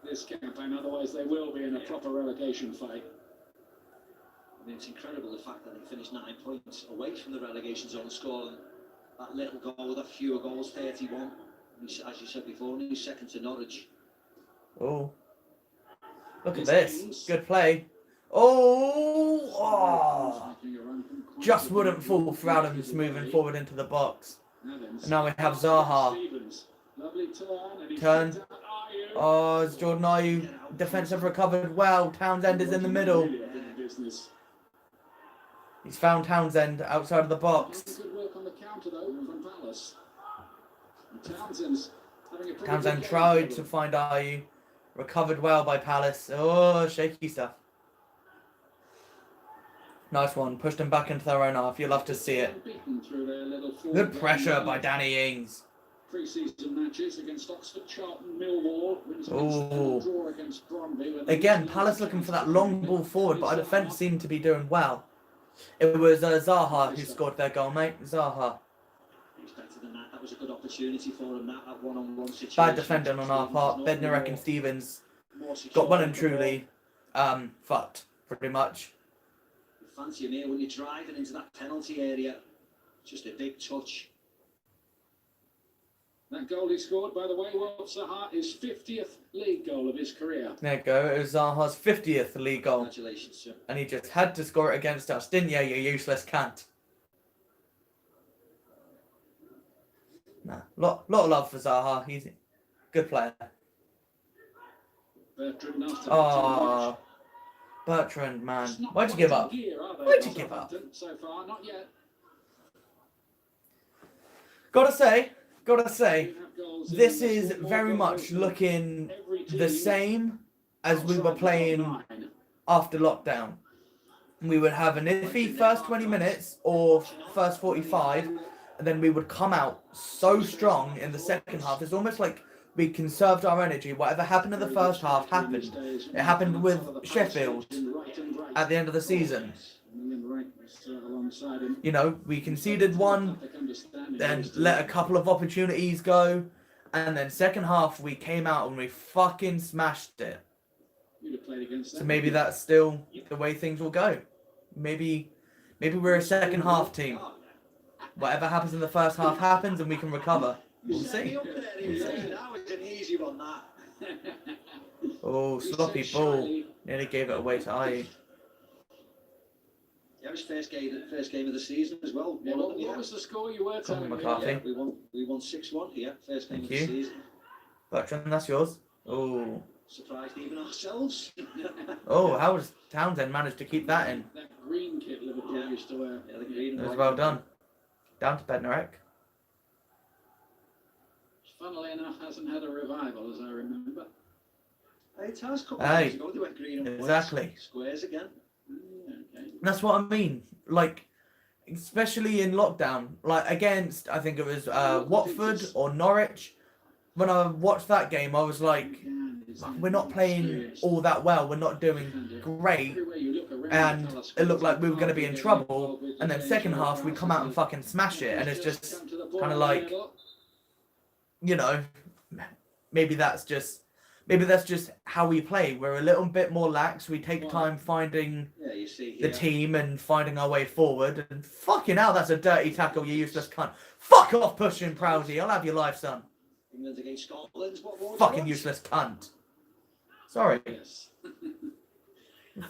this campaign, otherwise they will be in a proper relegation fight. I mean, it's incredible the fact that they finished 9 points away from the relegation zone, scoring that little goal, that fewer goals, 31. As you said before, only second to Norwich. Oh. Look at this. Good play. Oh! Just wouldn't fall for Adams moving forward into the box. And now we have Zaha. Turn. Oh, it's Jordan Ayew. Defence have recovered well. Townsend is in the middle. He's found Townsend outside of the box. Good work on the counter though from Palace. Townsend's having a pretty Townsend good tried game. to find Ayew. Recovered well by Palace. Oh, shaky stuff. Nice one. Pushed him back into their own half. You'll have to see it. Unbeaten through their little Good four-game pressure run by of Danny Ings. Pre-season matches against Oxford, Charlton, Millwall, wins Ooh. against draw against Bromley. Again, Palace looking for that long ball forward, but our defence seemed to be doing well. It was Zaha who scored their goal, mate. Zaha. He's better than that. That was a good opportunity for him, that one-on-one situation. Bad defending on our part. Bednarek and Stevens got well and truly fucked, pretty much. You fancy him here when you're driving into that penalty area. Just a big touch. That goal he scored, by the way, Wolf Zaha, his 50th league goal of his career. There you go. It was Zaha's 50th league goal. Congratulations, sir. And he just had to score it against us, didn't you, you useless cunt? Nah, lot of love for Zaha. He's a good player. Bertrand after Oh, Bertrand, man. Why'd you give up? Why'd you give up? So far, not yet. Gotta say, We have goals in this the is scoreboard. very much looking Every the team same as we were outside the top playing nine. after lockdown. We would have an iffy first 20 minutes or first 45, and then we would come out so strong in the second half. It's almost like we conserved our energy. Whatever happened in the first half happened. It happened with Sheffield at the end of the season. You know, we conceded one, then let a couple of opportunities go, and then second half we came out and we fucking smashed it. So maybe that's still the way things will go. Maybe we're a second half team. Whatever happens in the first half happens and we can recover. We'll see. That was an easy one, that. Oh, sloppy ball. Nearly gave it away to Ayew. Yeah, it was first game of the season as well. Yeah, what was the score you were telling me? McCarthy. Yeah, we won 6-1 here, first game Thank of the you. season. Bertrand, that's yours. Oh. Surprised even ourselves. Oh, how has Townsend managed to keep that in? That green kit Liverpool used to wear. Yeah, the green and It was white. well done. Down to Bednarek. Funnily enough, hasn't had a revival, as I remember. It has a couple Hey, of years ago, they went green and exactly. white. Squares again. Okay. That's what I mean. Like, especially in lockdown, like against, I think it was Watford or Norwich. When I watched that game, I was like, we're not playing all that well. We're not doing great. And it looked like we were going to be in trouble. And then second half, we come out and fucking smash it. And it's just kind of like, you know, maybe that's just how we play. We're a little bit more lax. We take time finding Yeah, you see the here. team and finding our way forward. And fucking hell, that's a dirty tackle, you useless cunt. Fuck off, pushing Prowsey. I'll have your life, son. England against Scotland. What more do you Fucking want? useless cunt. Sorry. Yes.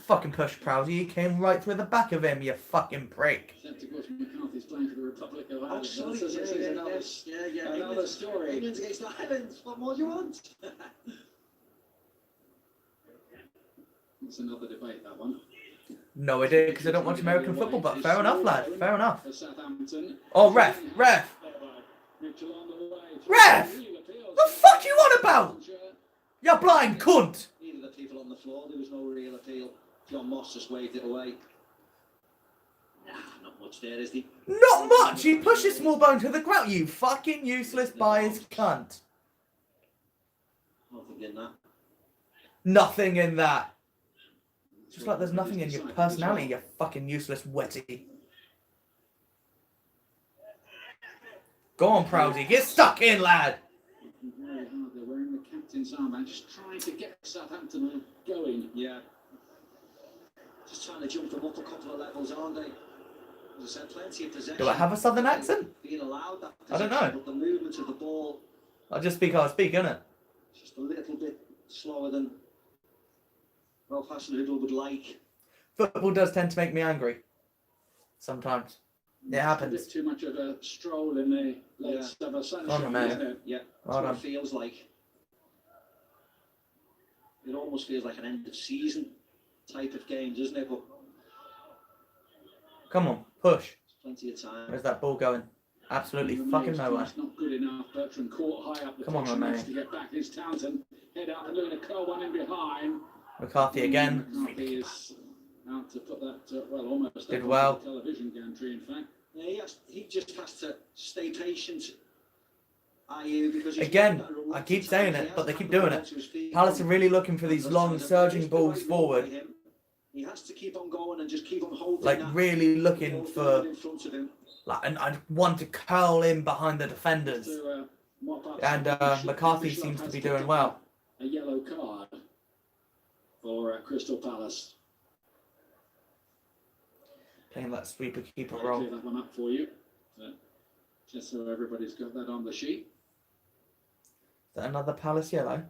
Fucking push Prowsey. You came right through the back of him, you fucking prick. Except, of course, McCarthy's playing for the Republic of Ireland. Oh, sorry. This is another story. England against Ireland. What more do you want? It's another debate, that one. No, I did because I don't watch American football, but fair enough, lad. Fair enough. For Southampton. Oh, ref. Mitchell on the way. Ref! The fuck you on about? You blind cunt. Neither the people on the floor. There was no real appeal. John Moss just waved it away. Nah, not much there, is he? Not much. He pushes Smallbone to the ground. You fucking useless biased cunt. Nothing in that. Nothing in that. Just like there's nothing in your personality, you fucking useless wetty. Go on, Prowsey. Get stuck in, lad. Very hard. They're wearing the captain's armband, just trying to get Southampton going. Yeah. Just trying to jump them up a couple of levels, aren't they? As I said, plenty of possession. Do I have a southern accent? Being allowed that I don't possession, know. But the movement of the ball I just speak how I speak, innit? just a little bit slower than Ralph Hasenhüttl would like. Football does tend to make me angry. Sometimes. It A happens. bit too much of a stroll in the late Yeah. summer sunshine, Come on, man. isn't it? Yeah, that's Well what done. it feels like. It almost feels like an end of season type of game, doesn't it? But Come on, push. there's plenty of time. Where's that ball going? Absolutely The fucking nose nowhere. pass not good enough. Bertrand caught high up the Come on, pitch, my needs mate. to get back. Here's Townsend. Head out and Luna Curl one in behind. McCarthy again. McCarthy is out to put that, well, almost Did up well. onto the television gantry, in fact. Yeah, he just has to stay patient. Because Again, I keep saying it, but they keep doing it. Palace are really looking for these long surging balls forward. He has to keep on going and just keep on holding. Like that really looking for in front of him. like and one to curl in behind the defenders. To, mop up And some- McCarthy Bishop seems to has be picked doing up well. A yellow card for Crystal Palace. Playing that sweeper keeper I'll role. clear that one up for you. Just so everybody's got that on the sheet. Is that another Palace yellow?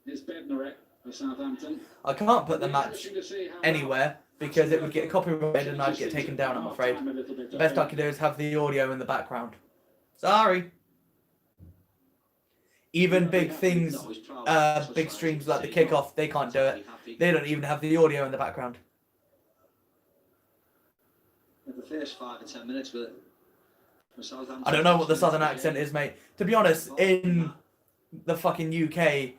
It's Bednarek for Southampton. I can't put the match Interesting to see how anywhere because it would get copyrighted and I'd get taken down, I'm afraid. The best I can do is have the audio in the background. Sorry. Even big things, big streams like the kickoff, they can't do it. They don't even have the audio in the background. The first 5 or 10 minutes with Southampton. I don't know what the southern accent is, mate. To be honest, in the fucking UK,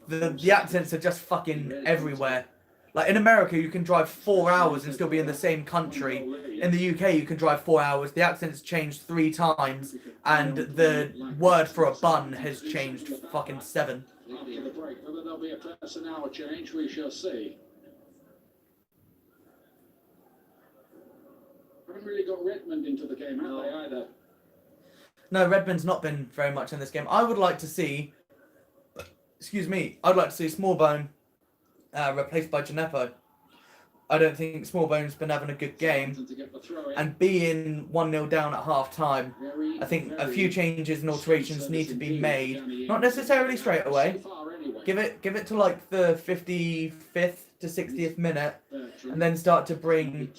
the accents are just fucking everywhere. Like in America, you can drive 4 hours and still be in the same country. In the UK, you can drive 4 hours. The accent's changed 3 times, and the word for a bun has changed fucking 7. After the break, whether there'll be a personnel change, we shall see. Haven't really got Redmond into the game, have they, either? No, Redmond's not been very much in this game. I would like to see, excuse me, I'd like to see Smallbone replaced by Gineppo. I don't think Smallbone's been having a good game. And being 1-0 down at half time, I think a few changes and alterations need to be made. Not necessarily straight away. Give it to like the 55th to 60th minute, and then start to bring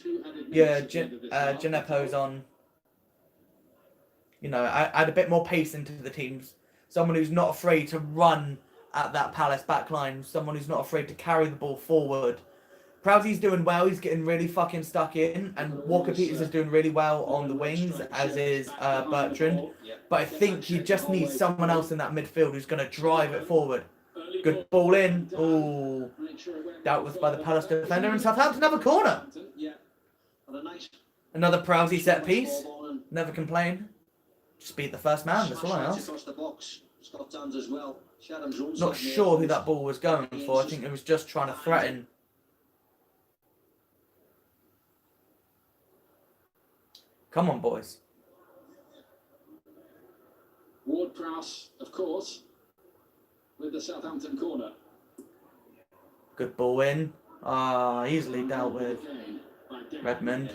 your Gineppos on. You know, add a bit more pace into the teams. Someone who's not afraid to run at that Palace backline. Someone who's not afraid to carry the ball forward. Prowsey's doing well. He's getting really fucking stuck in. And Walker-Peters is doing really well on the wings, as is Bertrand. But I think he just needs someone else in that midfield who's going to drive it forward. Good ball in. Ooh. Dealt with by the Palace defender. And Southampton have a corner. Another Prowsey set piece. Never complain. Just beat the first man. That's all I ask. Not sure who that ball was going for. I think it was just trying to threaten. Come on, boys. Ward-Prowse, of course, with the Southampton corner. Good ball in. Easily dealt with. Redmond.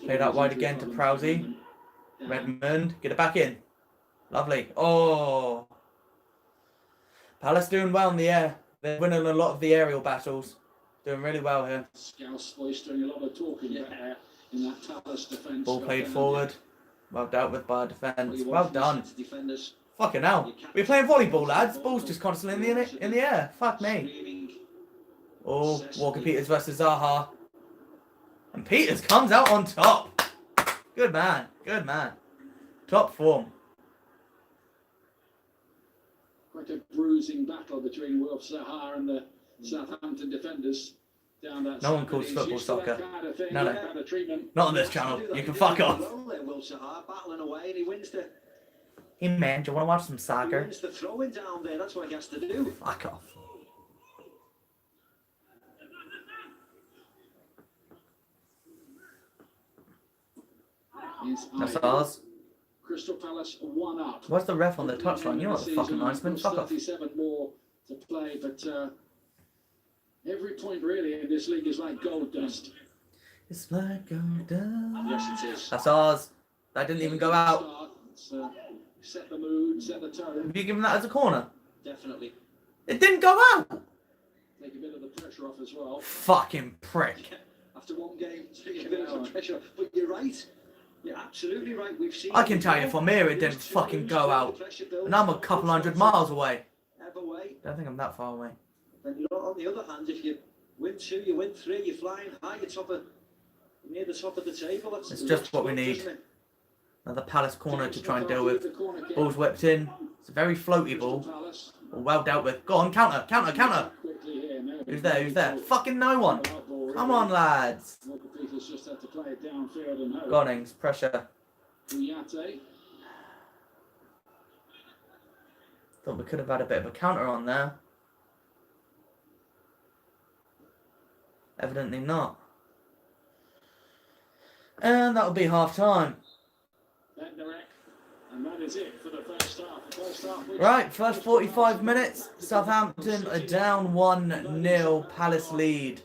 Played out wide again to Prowsey. Redmond. Get it back in. Lovely. Oh. Palace doing well in the air. They're winning a lot of the aerial battles. Doing really well here. Scouse voice doing a lot of talking back there in that Palace defence. Ball played forward. Well dealt with by defence. Well done. Fucking hell. We're playing volleyball, lads. Ball's just constantly in the air. Fuck me. Oh, Walker-Peters versus Zaha. And Peters comes out on top. Good man. Good man. Top form. Quite a bruising battle between Wilf Zaha and the Southampton defenders. Down that No one calls He's football used to that soccer. kind of thing, No. that kind of treatment. Not on this channel. You can fuck off. Battling away and he wins the Hey man, do you want to watch some soccer? He wins the throwing down there. That's what he has to do. Fuck off. That's ours. Crystal Palace 1 up. What's the ref on the touchline? You're not the fucking linesman. Fuck off. 37 more to play, but every point really in this league is like gold dust. It's like gold dust. Yes, it is. That's ours. That didn't even go out. Set the mood, set the tone. Have you given that as a corner? Definitely. It didn't go out. Take a bit of the pressure off as well. Fucking prick. After one game, take a bit of the pressure. But you're right. You're absolutely right. We've seen. I can tell you from here it didn't fucking go out. And I'm a couple hundred miles away. Ever way. Don't think I'm that far away. Then you're on the other hand, if you Win 2, you win 3, you're flying high, you're near the top of the table. It's just what we need. Another Palace corner to try and deal with. Ball's whipped in. It's a very floaty ball. Well dealt with. Go on, counter, counter, counter. Who's there? Who's there? Fucking no one. Come on, lads. Go on, Ings. Pressure. Thought we could have had a bit of a counter on there. Evidently not. And that'll be half time. And that is it for the first half. Right, first 45 minutes. Southampton are down 1-0. Palace lead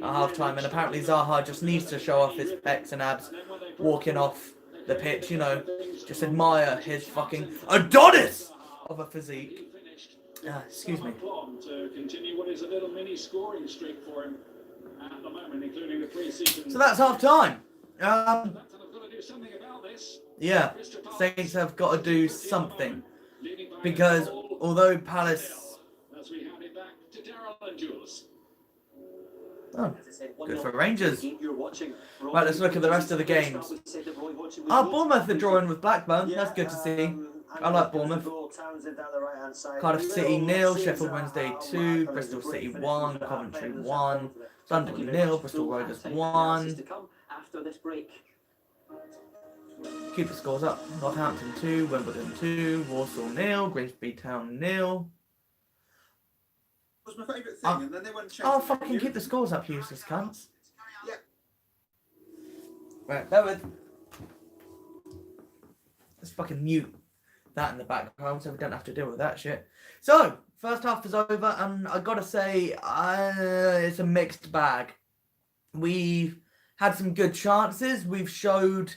at half time. And apparently Zaha just needs to show off his pecs and abs walking off the pitch. You know, just admire his fucking Adonis of a physique. Excuse me. To continue what is a little mini scoring streak for him at the moment, including the pre-season. So that's half time. I've got to do something about this. Yeah, Saints have got to do something. Because although Palace... As we hand it back to Daryl and Jules. Oh, good for Rangers. Right, let's look at the rest of the games. Bournemouth are drawing with Blackburn. That's good to see. I like Bournemouth. Cardiff City 0, Sheffield Wednesday 2, Bristol City 1, Coventry 1, London 0, Bristol Rovers 1. Keep the scores up. Northampton 2, Wimbledon 2, Walsall 0, Grimsby Town 0. Was my favourite thing, and then they went and changed Oh, the fucking menu. keep the scores up, useless cunts. Yeah. Right, bear with. Let's fucking mute that in the background so we don't have to deal with that shit. So, first half is over, and I gotta say, it's a mixed bag. We've had some good chances. We've showed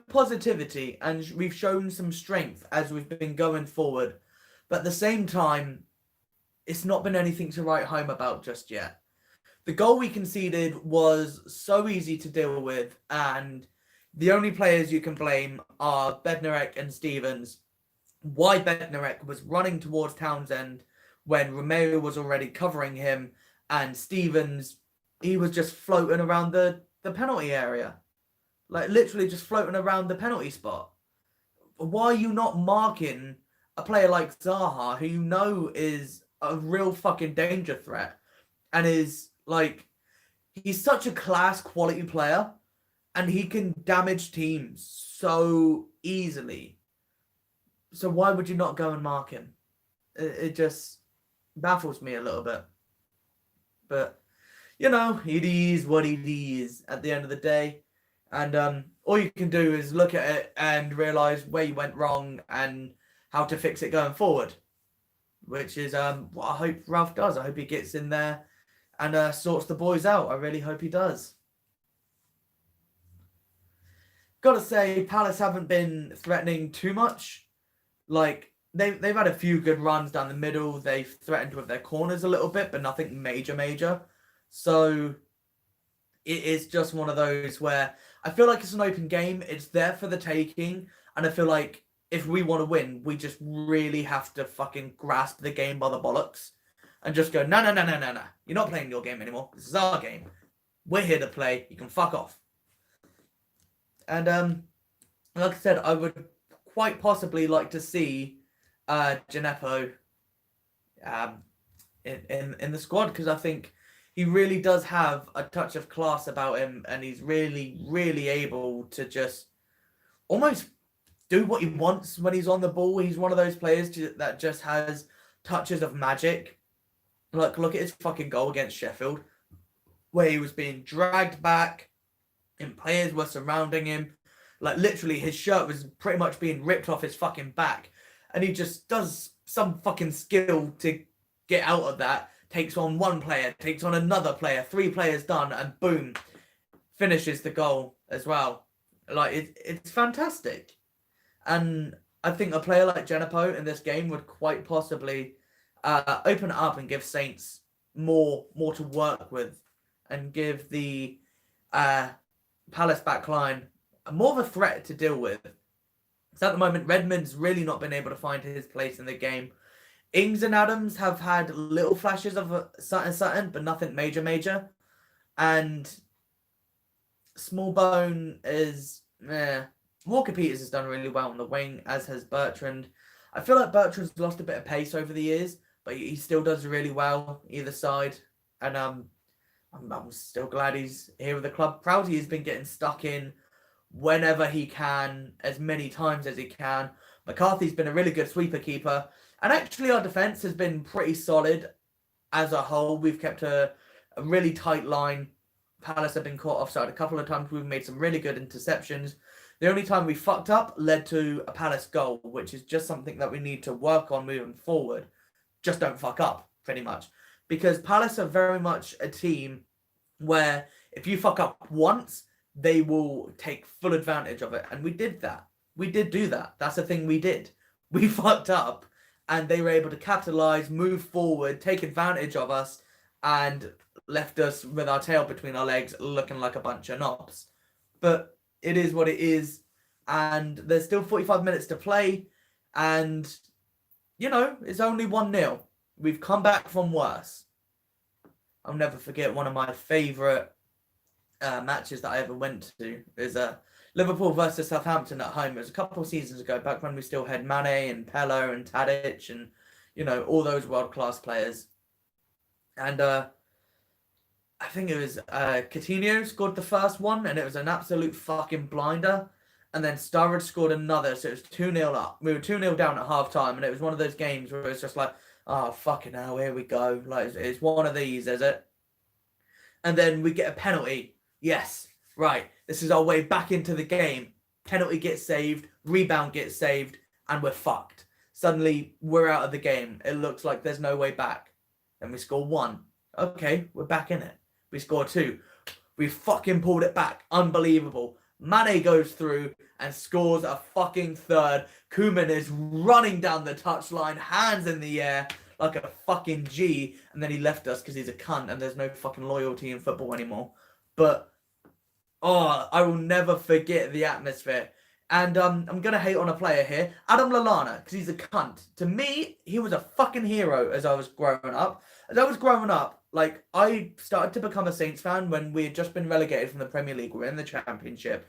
positivity and we've shown some strength as we've been going forward. But at the same time, it's not been anything to write home about just yet. The goal we conceded was so easy to deal with, and the only players you can blame are Bednarek and Stevens. Why Bednarek was running towards Townsend when Romeo was already covering him, and Stevens, he was just floating around the penalty area. Like, literally just floating around the penalty spot. Why are you not marking a player like Zaha, who you know is a real fucking danger threat, and is, like, he's such a class quality player, and he can damage teams so easily. So why would you not go and mark him? It just baffles me a little bit. But, you know, it is what it is at the end of the day. And all you can do is look at it and realise where you went wrong and how to fix it going forward. Which is what I hope Ralph does. I hope he gets in there and sorts the boys out. I really hope he does. Gotta say, Palace haven't been threatening too much. Like, they've had a few good runs down the middle. They've threatened with their corners a little bit, but nothing major. So it is just one of those where I feel like it's an open game. It's there for the taking. And I feel like if we want to win, we just really have to fucking grasp the game by the bollocks and just go, no. You're not playing your game anymore. This is our game. We're here to play. You can fuck off. And like I said, I would quite possibly like to see Gineppo in the squad, because I think he really does have a touch of class about him, and he's really able to just almost do what he wants when he's on the ball. He's one of those players that just has touches of magic. Like, look at his fucking goal against Sheffield, where he was being dragged back and players were surrounding him. Like, literally, his shirt was pretty much being ripped off his fucking back. And he just does some fucking skill to get out of that. Takes on one player, takes on another player, 3 players done, and boom, finishes the goal as well. Like, it's fantastic. And I think a player like Gineppo in this game would quite possibly open it up and give Saints more to work with, and give the Palace backline more of a threat to deal with. So at the moment, Redmond's really not been able to find his place in the game. Ings and Adams have had little flashes of something, but nothing major. And Smallbone is, Walker Peters has done really well on the wing, as has Bertrand. I feel like Bertrand's lost a bit of pace over the years, but he still does really well either side. And I'm still glad he's here with the club. Prouty has been getting stuck in whenever he can, as many times as he can. McCarthy's been a really good sweeper keeper. And actually our defence has been pretty solid as a whole. We've kept a really tight line. Palace have been caught offside a couple of times. We've made some really good interceptions. The only time we fucked up led to a Palace goal, which is just something that we need to work on moving forward. Just don't fuck up, pretty much. Because Palace are very much a team where if you fuck up once, they will take full advantage of it. And we did that. We did do that. That's the thing we did. We fucked up and they were able to capitalise, move forward, take advantage of us, and left us with our tail between our legs looking like a bunch of knobs. But it is what it is. And there's still 45 minutes to play. And, you know, it's only 1-0. We've come back from worse. I'll never forget one of my favourite matches that I ever went to is Liverpool versus Southampton at home. It was a couple of seasons ago, back when we still had Mane and Pella and Tadic and, you know, all those world-class players. And I think it was Coutinho scored the first one, and it was an absolute fucking blinder. And then Sturridge scored another, so it was 2-0 up. We were 2-0 down at half-time, and it was one of those games where it's just like, oh, fucking hell, here we go. Like, it's one of these, is it? And then we get a penalty. Yes, right. This is our way back into the game. Penalty gets saved, rebound gets saved, and we're fucked. Suddenly, we're out of the game. It looks like there's no way back. Then we score 1. Okay, we're back in it. We score 2. We fucking pulled it back. Unbelievable. Mane goes through and scores a fucking third. Koeman is running down the touchline, hands in the air, like a fucking G. And then he left us because he's a cunt and there's no fucking loyalty in football anymore. But, oh, I will never forget the atmosphere. And I'm going to hate on a player here. Adam Lallana, because he's a cunt. To me, he was a fucking hero as I was growing up. As I was growing up, like, I started to become a Saints fan when we had just been relegated from the Premier League. We were in the Championship.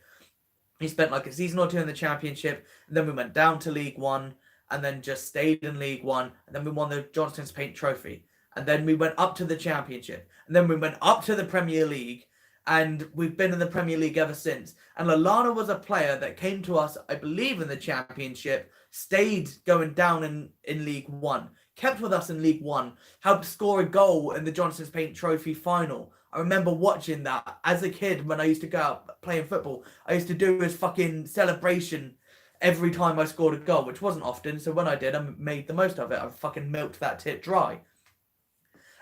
He spent like a season or two in the Championship. And then we went down to League One. And then just stayed in League One. And then we won the Johnston's Paint Trophy. And then we went up to the Championship. And then we went up to the Premier League. And we've been in the Premier League ever since. And Lallana was a player that came to us, I believe, in the Championship, stayed going down in League One, kept with us in League One, helped score a goal in the Johnston's Paint Trophy final. I remember watching that as a kid when I used to go out playing football. I used to do his fucking celebration every time I scored a goal, which wasn't often. So when I did, I made the most of it. I fucking milked that tit dry.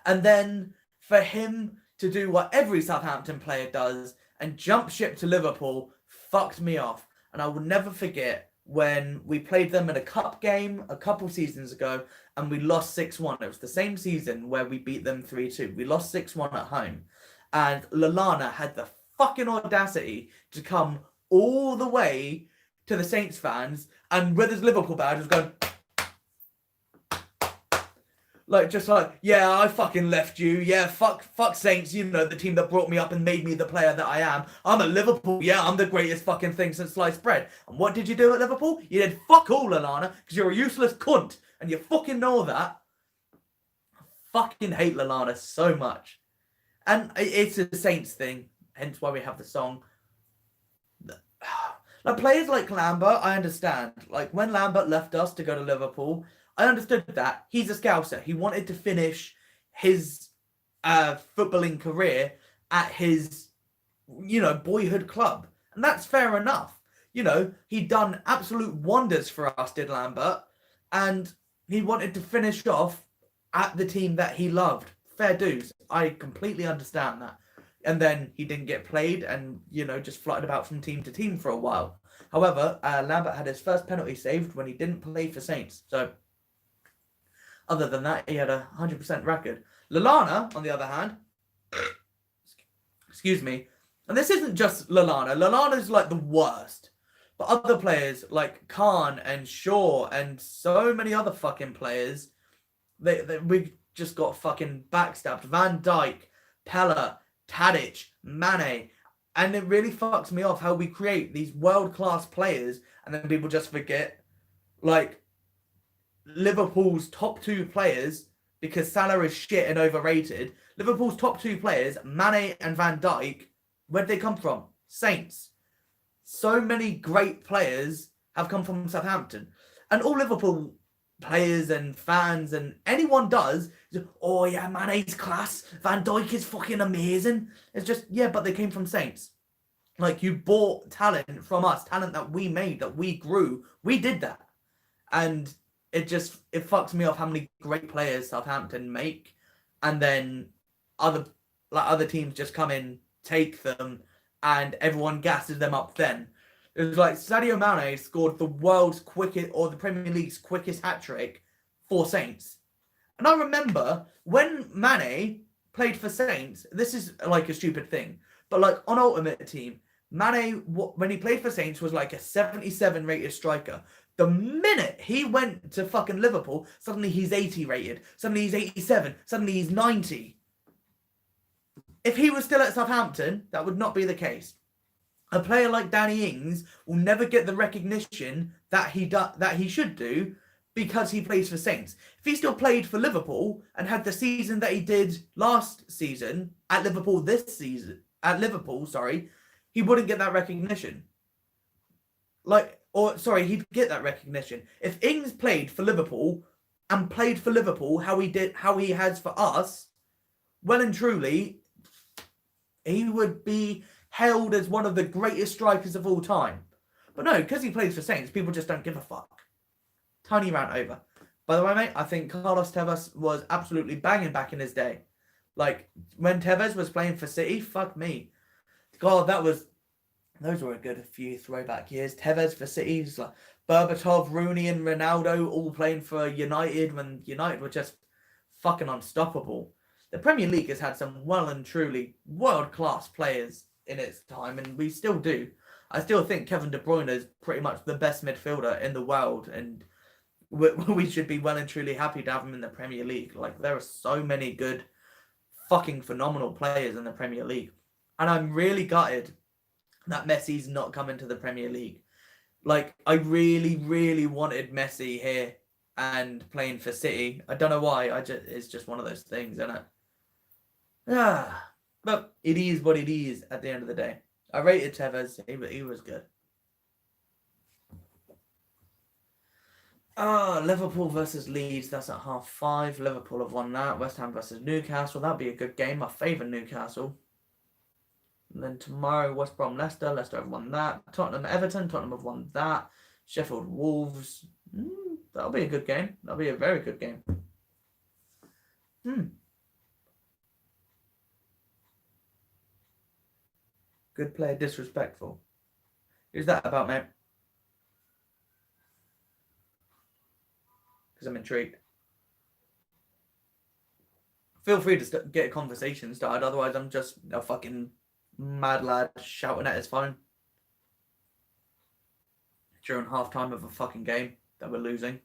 And then for him to do what every Southampton player does and jump ship to Liverpool fucked me off. And I will never forget when we played them in a cup game a couple seasons ago and we lost 6-1. It was the same season where we beat them 3-2. We lost 6-1 at home. And Lallana had the fucking audacity to come all the way to the Saints fans and with his Liverpool badge was going... Like, just like, yeah, I fucking left you. Yeah, fuck Saints, you know, the team that brought me up and made me the player that I am. I'm at Liverpool. Yeah, I'm the greatest fucking thing since sliced bread. And what did you do at Liverpool? You did fuck all, Lallana, because you're a useless cunt. And you fucking know that. I fucking hate Lallana so much. And it's a Saints thing, hence why we have the song. Like, players like Lambert, I understand. Like, when Lambert left us to go to Liverpool... I understood that. He's a Scouser. He wanted to finish his footballing career at his, you know, boyhood club. And that's fair enough. You know, he'd done absolute wonders for us, did Lambert. And he wanted to finish off at the team that he loved. Fair dues. I completely understand that. And then he didn't get played and, you know, just fluttered about from team to team for a while. However, Lambert had his first penalty saved when he didn't play for Saints. So... other than that, he had a 100% record. Lallana, on the other hand, excuse me, and this isn't just Lallana. Lallana's like the worst. But other players like Khan and Shaw and so many other fucking players we just got fucking backstabbed. Van Dijk, Pella, Tadic, Mane. And it really fucks me off how we create these world-class players and then people just forget. Like, Liverpool's top 2 players, because Salah is shit and overrated, Liverpool's top 2 players, Mane and Van Dijk, where'd they come from? Saints. So many great players have come from Southampton. And all Liverpool players and fans and anyone does, oh yeah, Mane's class, Van Dijk is fucking amazing. It's just, yeah, but they came from Saints. Like, you bought talent from us, talent that we made, that we grew. We did that. And it fucks me off how many great players Southampton make, and then other teams just come in, take them, and everyone gasses them up then. It was like Sadio Mane scored the world's quickest, or the Premier League's quickest hat-trick for Saints. And I remember when Mane played for Saints, this is like a stupid thing, but like on Ultimate Team, Mane, when he played for Saints, was like a 77 rated striker. The minute he went to fucking Liverpool, suddenly he's 80 rated, suddenly he's 87, suddenly he's 90. If he was still at Southampton, that would not be the case. A player like Danny Ings will never get the recognition that he should do because he plays for Saints. If he still played for Liverpool and had the season that he did last season at Liverpool he wouldn't get that recognition. He'd get that recognition. If Ings played for Liverpool and played for Liverpool how he has for us, well and truly, he would be held as one of the greatest strikers of all time. But no, because he plays for Saints, people just don't give a fuck. Tiny rant over. By the way, mate, I think Carlos Tevez was absolutely banging back in his day. Like, when Tevez was playing for City, fuck me. God, those were a good few throwback years. Tevez for City, like Berbatov, Rooney and Ronaldo all playing for United when United were just fucking unstoppable. The Premier League has had some well and truly world-class players in its time, and we still do. I still think Kevin De Bruyne is pretty much the best midfielder in the world, and we should be well and truly happy to have him in the Premier League. Like, there are so many good, fucking phenomenal players in the Premier League. And I'm really gutted that Messi's not coming to the Premier League. Like, I really, really wanted Messi here and playing for City. I don't know why. It's just one of those things, isn't it? But it is what it is at the end of the day. I rated Tevez. He was good. Liverpool versus Leeds. That's at 5:30. Liverpool have won that. West Ham versus Newcastle. That'll be a good game. I favour Newcastle. And then tomorrow, West Brom, Leicester. Leicester have won that. Tottenham, Everton. Tottenham have won that. Sheffield, Wolves. That'll be a good game. That'll be a very good game. Good player, disrespectful. Who's that about, mate? Because I'm intrigued. Feel free to get a conversation started. Otherwise, I'm just a fucking mad lad shouting at his phone during halftime of a fucking game that we're losing.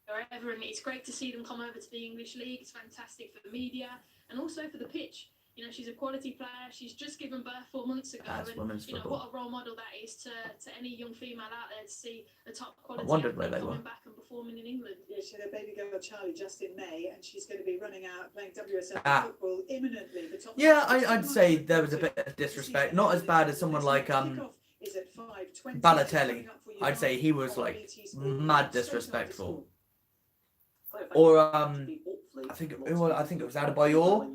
Wherever, and it's great to see them come over to the English League. It's fantastic for the media and also for the pitch. You know, she's a quality player. She's just given birth 4 months ago. That's women's football. What a role model that is to any young female out there to see the top quality wondered where they coming were. back and performing in England. Yeah, she had a baby girl, Charlie, just in May, and she's going to be running out playing WSL football imminently. Yeah, I'd say there was a bit of disrespect. Not as bad as someone like Balotelli. I'd say he was like mad disrespectful. Or I think it was Adebayor.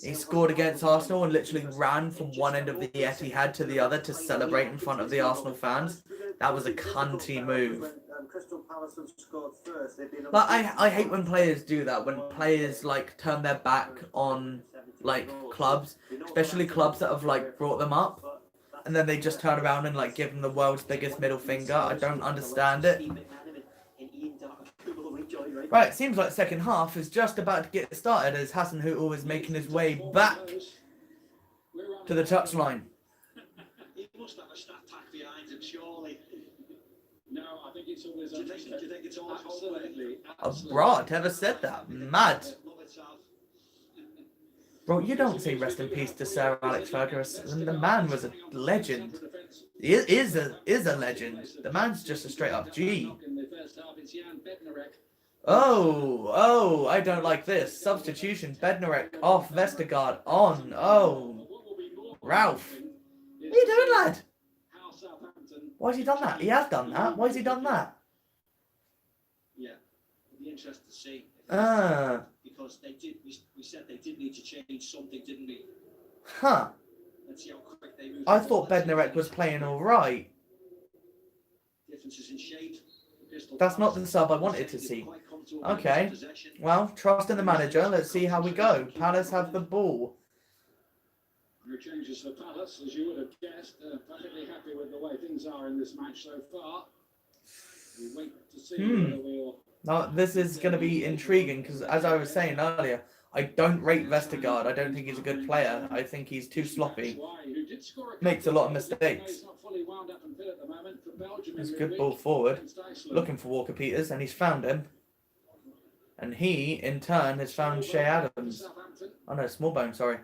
He scored against Arsenal and literally ran from one end of the Etihad to the other to celebrate in front of the Arsenal fans. That was a cunty move. But I hate when players do that. When players like turn their back on like clubs, especially clubs that have like brought them up, and then they just turn around and like give them the world's biggest middle finger. I don't understand it. Right, seems like second half is just about to get started as Hasenhüttl is making his way back to the touchline. must have a stat pack behind him, surely. No, I think it's always Do you think it's always absolutely. Oh, bro, never said that. Mad. Love it, Sav. Bro, you don't say rest in peace to Sir Alex Ferguson. The man was a legend. He is a legend. The man's just a straight up G. Oh, I don't like this. Substitution. Bednarek off, Vestergaard on. Oh, Ralph. What are you doing, lad? Why has he done that? He has done that. Why has he done that? Yeah, it'd be interesting to see. Ah. Because they did. We said they did need to change something, didn't we? Huh. Let's see how quick they move. I thought Bednarek was playing all right. Differences in shape. That's not the sub I wanted to see. Okay. Well, trust in the manager. Let's see how we go. Palace have the ball. No changes for Palace, as you would have guessed. Perfectly happy with the way things are in this match so far. We wait to see whether we'll... Now, this is going to be intriguing because, as I was saying earlier, I don't rate Vestergaard. I don't think he's a good player. I think he's too sloppy. Makes a lot of mistakes. It's a good ball forward. Looking for Walker Peters, and he's found him. And he, in turn, has found Shea Adams. Oh no, Smallbone, sorry.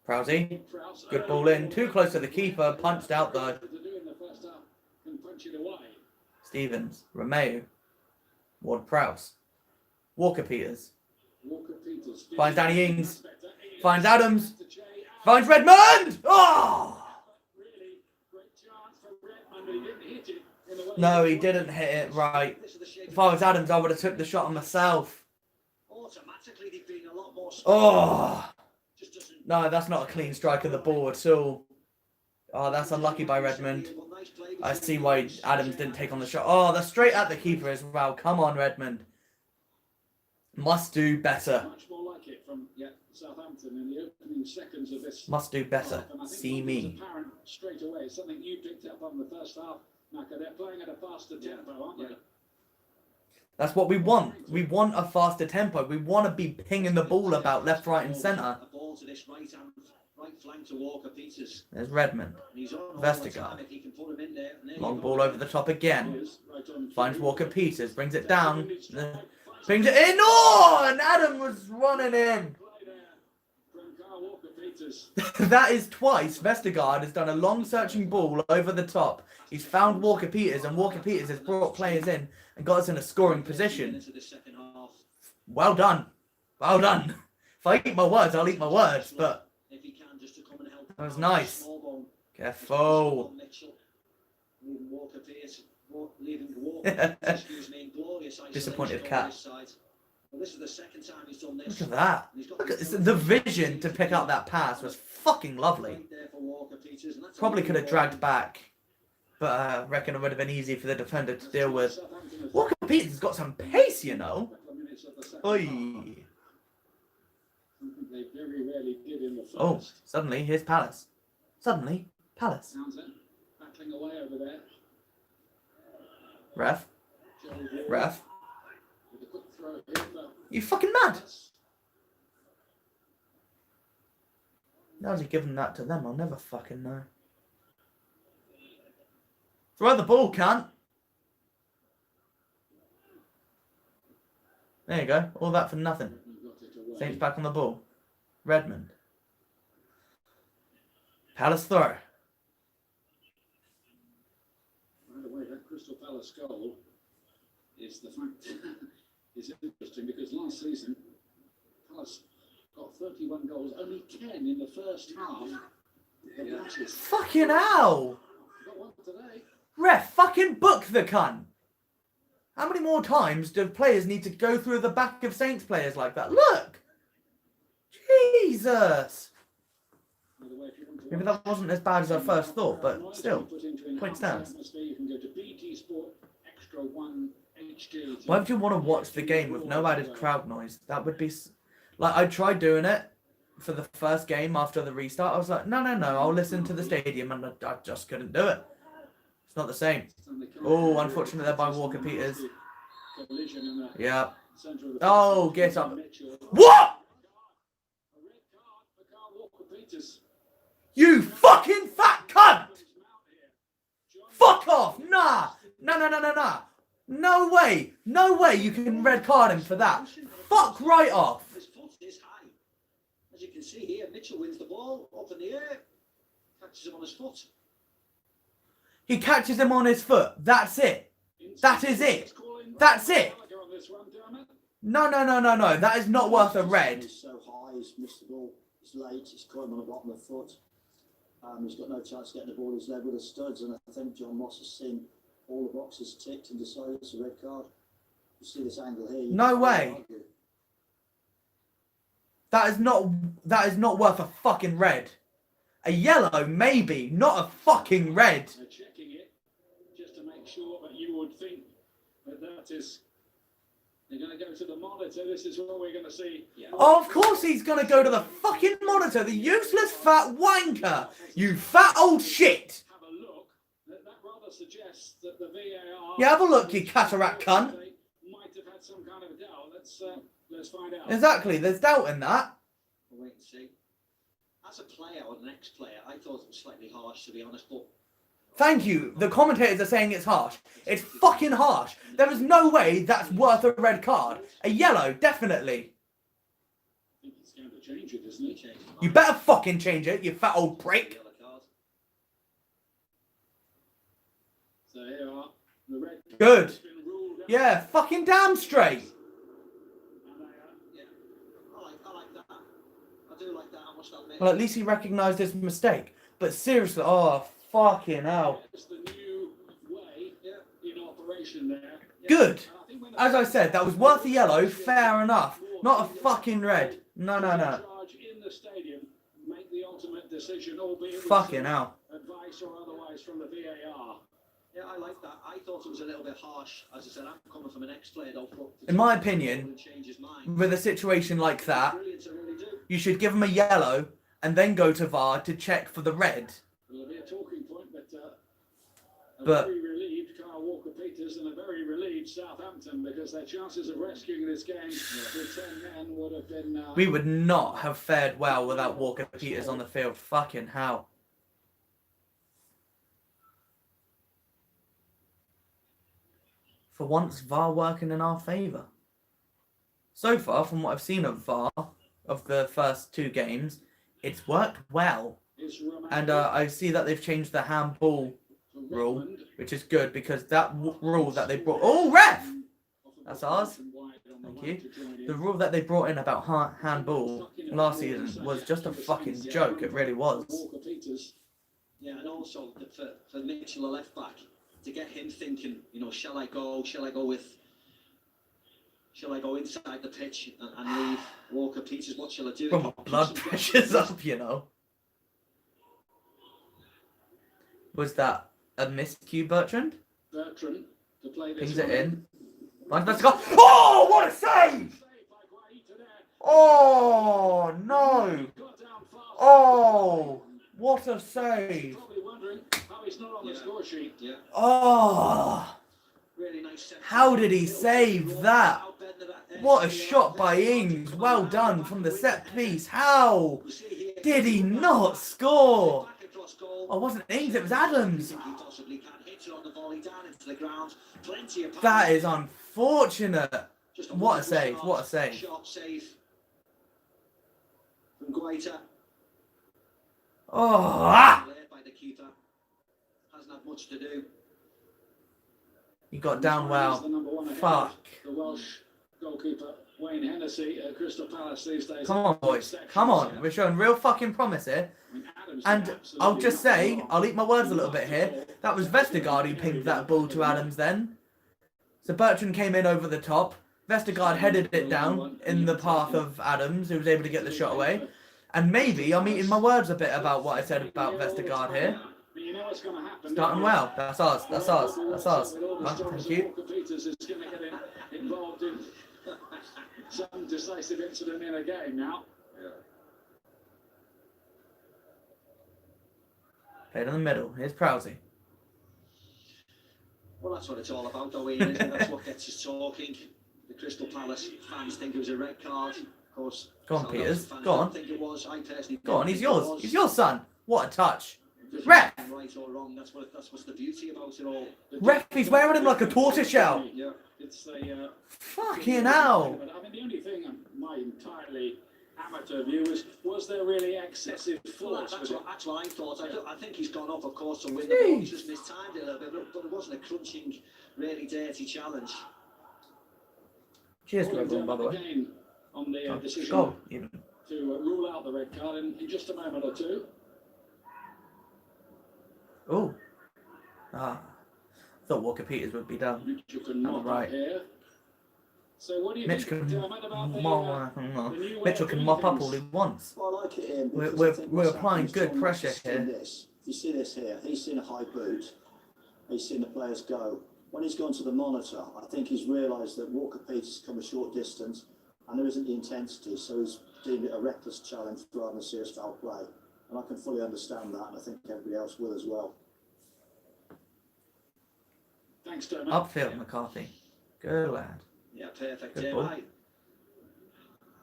Prowsey. Good ball in. Too close to the keeper. Punched out though. Stevens. Romeo. Ward-Prowse. Walker Peters. Finds Danny Ings. Finds Adams. Finds Redmond! Oh! No, he didn't hit it right. If I was Adams, I would have took the shot on myself. Oh! No, that's not a clean strike of the ball at all. Oh, that's unlucky by Redmond. I see why Adams didn't take on the shot. Oh, that's straight at the keeper as well. Come on, Redmond. Must do better. Much more like it from Southampton in the opening seconds of this. Must do better. See me. Apparent straight away. Something you picked up on the first half. Naka, they're playing at a faster tempo, aren't they? That's what we want. We want a faster tempo. We want to be pinging the ball about left, right, and centre. Right flank to Walker Peters. There's Redmond. Vestergaard. Long ball over the top again. Finds Walker Peters. Brings it down. Brings it in. Oh! And Adam was running in. That is twice. Vestergaard has done a long searching ball over the top. He's found Walker Peters, and Walker Peters has brought players in and got us in a scoring position. Well done. Well done. If I eat my words, I'll eat my words, but that was nice. Careful. Disappointed cat. Look at that. Look at this. The vision to pick up that pass was fucking lovely. Probably could have dragged back, but I reckon it would have been easy for the defender to deal with. Walker Peters has got some pace, you know. Oi. Oh, suddenly here's Palace. Suddenly, Palace. Battling away over there. Ref. Ref. You fucking mad? How's he giving that to them? I'll never fucking know. Throw the ball, cunt. There you go. All that for nothing. Saints back on the ball. Redmond. Palace throw. By the way, that Crystal Palace goal is the fact is interesting because last season Palace got 31 goals, only 10 in the first half. Fucking hell! Got one today. Ref, fucking book the cunt! How many more times do players need to go through the back of Saints players like that? Look! Jesus! Maybe that wasn't as bad as I first thought, but still, point stands. Why would you want to watch the game with no added crowd noise? That would be... Like, I tried doing it for the first game after the restart. I was like, no, I'll listen to the stadium, and I just couldn't do it. It's not the same. Oh, unfortunately, they're by Walker Peters. Yeah. Oh, get up. What?! You fucking fat cunt! Fuck off! Nah! Nah. No way! No way you can red card him for that. Fuck right off! His foot is high. As you can see here, Mitchell wins the ball up in the air, catches him on his foot. He catches him on his foot. That's it. That is it. That's it. No. That is not worth a red. He's so high, he's missed the ball. He's late, he's caught him on the bottom of the foot. He's got no chance of getting the ball. He's led with the studs, and I think John Moss has seen all the boxes ticked and decided it's a red card. You see this angle here. No way. That is not worth a fucking red. A yellow, maybe, not a fucking red. They're checking it just to make sure, but you would think that is. They're going to go to the monitor. This is what we're going to see. Yeah. Oh, of course he's going to go to the fucking monitor, the useless fat wanker. You fat old shit. Have a look. That rather suggests that the VAR. Yeah, have a look, you cataract cunt. Might have had some kind of doubt. Let's find out. Exactly, there's doubt in that. We'll wait and see. As a player or an ex-player, I thought it was slightly harsh, to be honest, but Thank you. The commentators are saying it's harsh. It's fucking harsh. There is no way that's worth a red card. A yellow, definitely. I think it's going to change it, isn't it? You better fucking change it, you fat old prick. So here are the red cards. Good. Has been ruled out. Yeah, fucking damn straight. yeah, I like that. I do like that, I must admit. Well, at least he recognised his mistake. But seriously, oh, fucking hell. It's the new way in operation there. Good. And I think when As I said, that was worth a yellow, fair enough. Not a fucking red. No. charge in the stadium make the ultimate decision, albeit with Fucking some hell. advice or otherwise from the VAR. Yeah, I like that. I thought it was a little bit harsh. As I said, I'm coming from an ex-player, though. In my opinion, change his mind. with a situation like that, Brilliant, I really do. you should give him a yellow and then go to VAR to check for the red. It'll be a talking point, but But- very relieved Kyle Walker-Peters and a very relieved Southampton because their chances of rescuing this game with 10 men would have been... We would not have fared well without Walker Peters on the field. Fucking hell. For once, VAR working in our favour. So far, from what I've seen of VAR, of the first two games, it's worked well. And I see that they've changed the handball rule, which is good because that rule that they brought... Oh, ref! That's ours. Thank you. The rule that they brought in about handball last season was just a fucking joke. It really was. Walker-Peters. Yeah, and also for Mitchell, the left back, to get him thinking, you know, shall I go inside the pitch and leave Walker-Peters? What shall I do? Well, my blood pressure's up, you know. Was that a miscue, Bertrand? Bertrand to play this Pings it one. in. Let's go. Oh, what a save! Oh, no. Oh, what a save. Probably wondering how he's not on the score sheet. Yeah, Oh, really nice set. how did he save that? What a shot by Ings. Well done from the set piece. How did he not score? Oh, it wasn't Ings, it was Adams. That is unfortunate. What a save, what a save. Sharp save from Guaita. Oh, ah! Led by the keeper. Hasn't had much to do. He got down well. The number one ahead, Fuck. the Welsh goalkeeper Wayne Hennessy at Crystal Palace these days. Come on, boys. Come on. We're showing real fucking promise here. And I'll just say, I'll eat my words a little bit here. That was Vestergaard who pinged that ball to Adams then. So Bertrand came in over the top. Vestergaard headed it down in the path of Adams, who was able to get the shot away. And maybe I'm eating my words a bit about what I said about Vestergaard here. You know what's going to happen. Starting well. That's ours. That's ours. That's ours. Thank you. Peters is going to get involved in some decisive incident in a game now. Played in the middle. Here's Prowsey. Well, that's what it's all about, though, Ian, isn't it? That's what gets us talking. The Crystal Palace fans think it was a red card. Of course, Go on, Southampton Peters. fans Go on. don't think it was. I personally Go on, think he's it yours. was. He's your son. What a touch. Ref! Right or wrong, that's what's the beauty about it all. Ref, he's wearing him like a tortoiseshell. Yeah, it's a. Fucking hell. I mean, the only thing, my entirely amateur view, was there really excessive Well, force? that's what I thought. I think he's gone off, of course, to win the ball. He's just mistimed it a little bit, but it wasn't a crunching, really dirty challenge. Cheers to everyone, by the way. Again on the decision Goal, even. to rule out the red card in just a moment or two. Oh. Ah. Thought Walker Peters would be done. Mitchell can mop right. up here. So what do you Mitch think, can, Dermot, about the new way Mitchell of can doing mop up things? all he wants. Well, I like it, Ian, because We're I think what's applying happened is good John pressure Moss has seen here. this. You see this here. He's seen a high boot. He's seen the players go. When he's gone to the monitor, I think he's realised that Walker Peters has come a short distance and there isn't the intensity, so he's deemed it a reckless challenge rather than a serious foul play. And I can fully understand that, and I think everybody else will as well. Thanks, Dermot. Upfield, McCarthy. Good lad. Yeah, perfect. Good Jim. ball.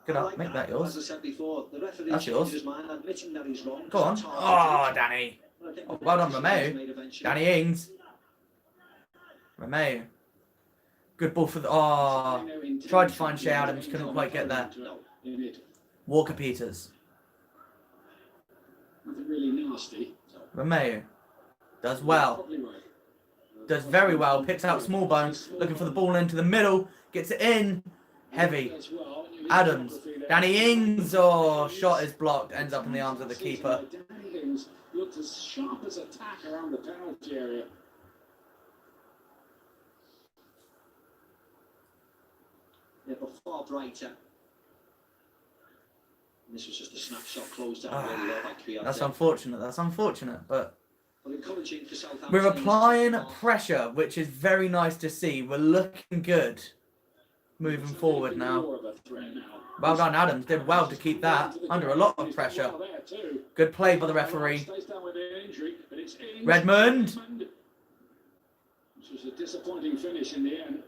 Good I up, like make that yours. As I said before, the referee That's yours. changed his mind, admitting that he's wrong. Go on. Oh, Danny. Oh, well done, Romeo. Danny Ings. Romeo. Good ball for the... Oh, tried to find Shea Adams, couldn't quite get there. Walker Peters. Nothing really nasty. Romeo. Does well. Probably right. Does very well. Picks out Smallbone. Looking for the ball into the middle. Gets it in. Heavy. As well. Adams. Danny Ings. Oh, shot is blocked. Ends up in the arms of the keeper. Danny Ings looked as sharp as a tack around the penalty area. Yeah, but far brighter. This was just a snapshot closed down really well by Kwiatek. That's unfortunate. That's unfortunate. But But encouraging for Southampton. we're applying pressure, which is very nice to see. We're looking good. Moving forward now. More of a threat now. Well done, Adams. Did well to keep that under a lot of pressure. Well there too. Good play by the referee. Stays down with an injury, but it's Ings. Redmond. Which was a disappointing finish in the end.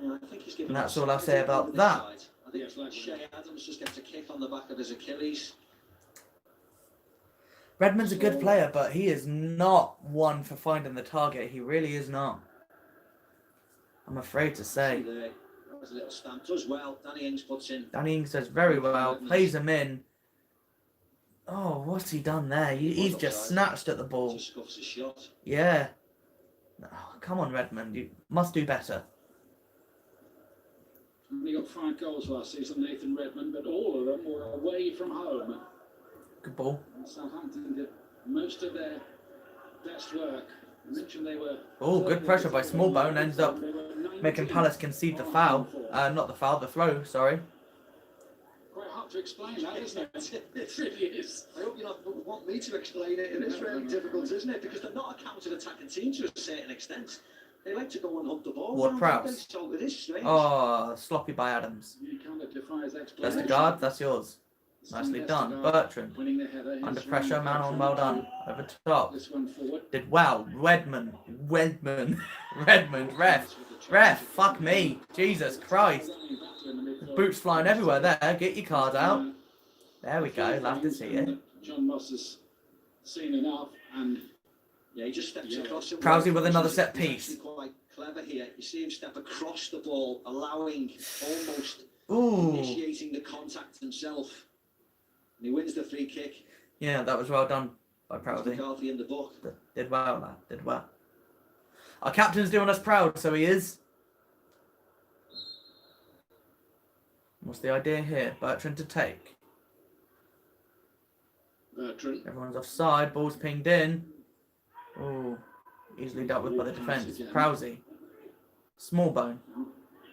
Yeah, I think he's given And that's us all I'll say about this that. side. I think Shea Adams just gets a kick on the back of his Achilles. Redmond's a good player, but he is not one for finding the target. He really is not. I'm afraid to say. There was a little stamp. Does well. Danny Ings puts in. Danny Ings does very well. Plays him in. Oh, what's he done there? He's just snatched at the ball. Just scuffs his shot. Yeah. Oh, come on, Redmond. You must do better. Only got 5 goals last season, Nathan Redmond, but all of them were away from home. Good ball. And Southampton did most of their best work. I mentioned they were. Oh, good pressure by Smallbone. Ends up making Palace concede the foul. Not the foul, the throw, sorry. Quite hard to explain that, isn't it? It really is. I hope you don't want me to explain it. It is really difficult, isn't it? Because they're not a counter-attacking team to a certain extent. They like to go and hunt the ball. Ward-Prowse. So it is strange. Oh, sloppy by Adams. You kind of defies explanation. That's the guard, that's yours. Nicely done. Bertrand. Winning the header. Under pressure, man on, well done. Over top. This one forward. Did well. Redmond. Ref. Fuck me. Jesus Christ. Boots flying everywhere there. Get your card out. There we go. Love to see it. John Moss has seen enough, and Yeah, he just steps across. Prowsey with another set piece. Quite clever here. You see him step across the ball, allowing almost Ooh. initiating the contact himself. And he wins the free kick. Yeah, that was well done by Prowsey. McCarthy in the book. Did well, lad. Did well. Our captain's doing us proud, so he is. What's the idea here? Bertrand to take. Bertrand. Everyone's offside. Ball's pinged in. Oh, easily dealt with by the defence. Prowsey. Smallbone.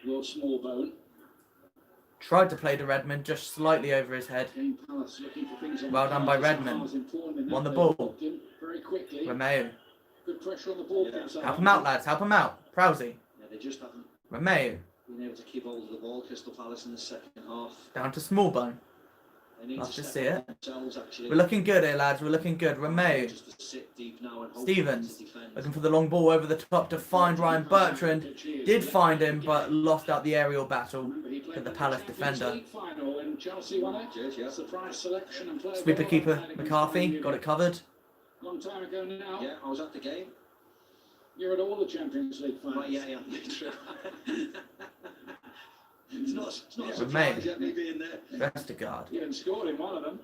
Will Smallbone. Tried to play to Redmond, just slightly over his head. Game Palace looking for things on Well the done by counter. Redmond. Somehow was important in Won that. the They ball. blocked him very quickly. Romeo. Good pressure on the ball. Yeah. from Help him out, lads. Help him out. Prowsey. Yeah, they just haven't Romeo. been able to keep hold of the ball, Crystal Palace, in the second half. Down to Smallbone. They need Love to step see up it. themselves, actually. We're looking good here, lads. We're looking good. Romeo. Just to sit deep now and hope Stevens. to defend. Looking for the long ball over the top to find Ryan Bertrand. Did find him, but lost out the aerial battle to the Palace defender. Final when Chelsea won it. Cheers, yeah. Surprise selection and play. Sweeper keeper McCarthy got it covered. Long time ago now. Yeah, I was at the game. You're at all the Champions League finals. Right, yeah. True. it's not Yeah, surprised mate. at me being there. Vestergaard. You even scored in one of them.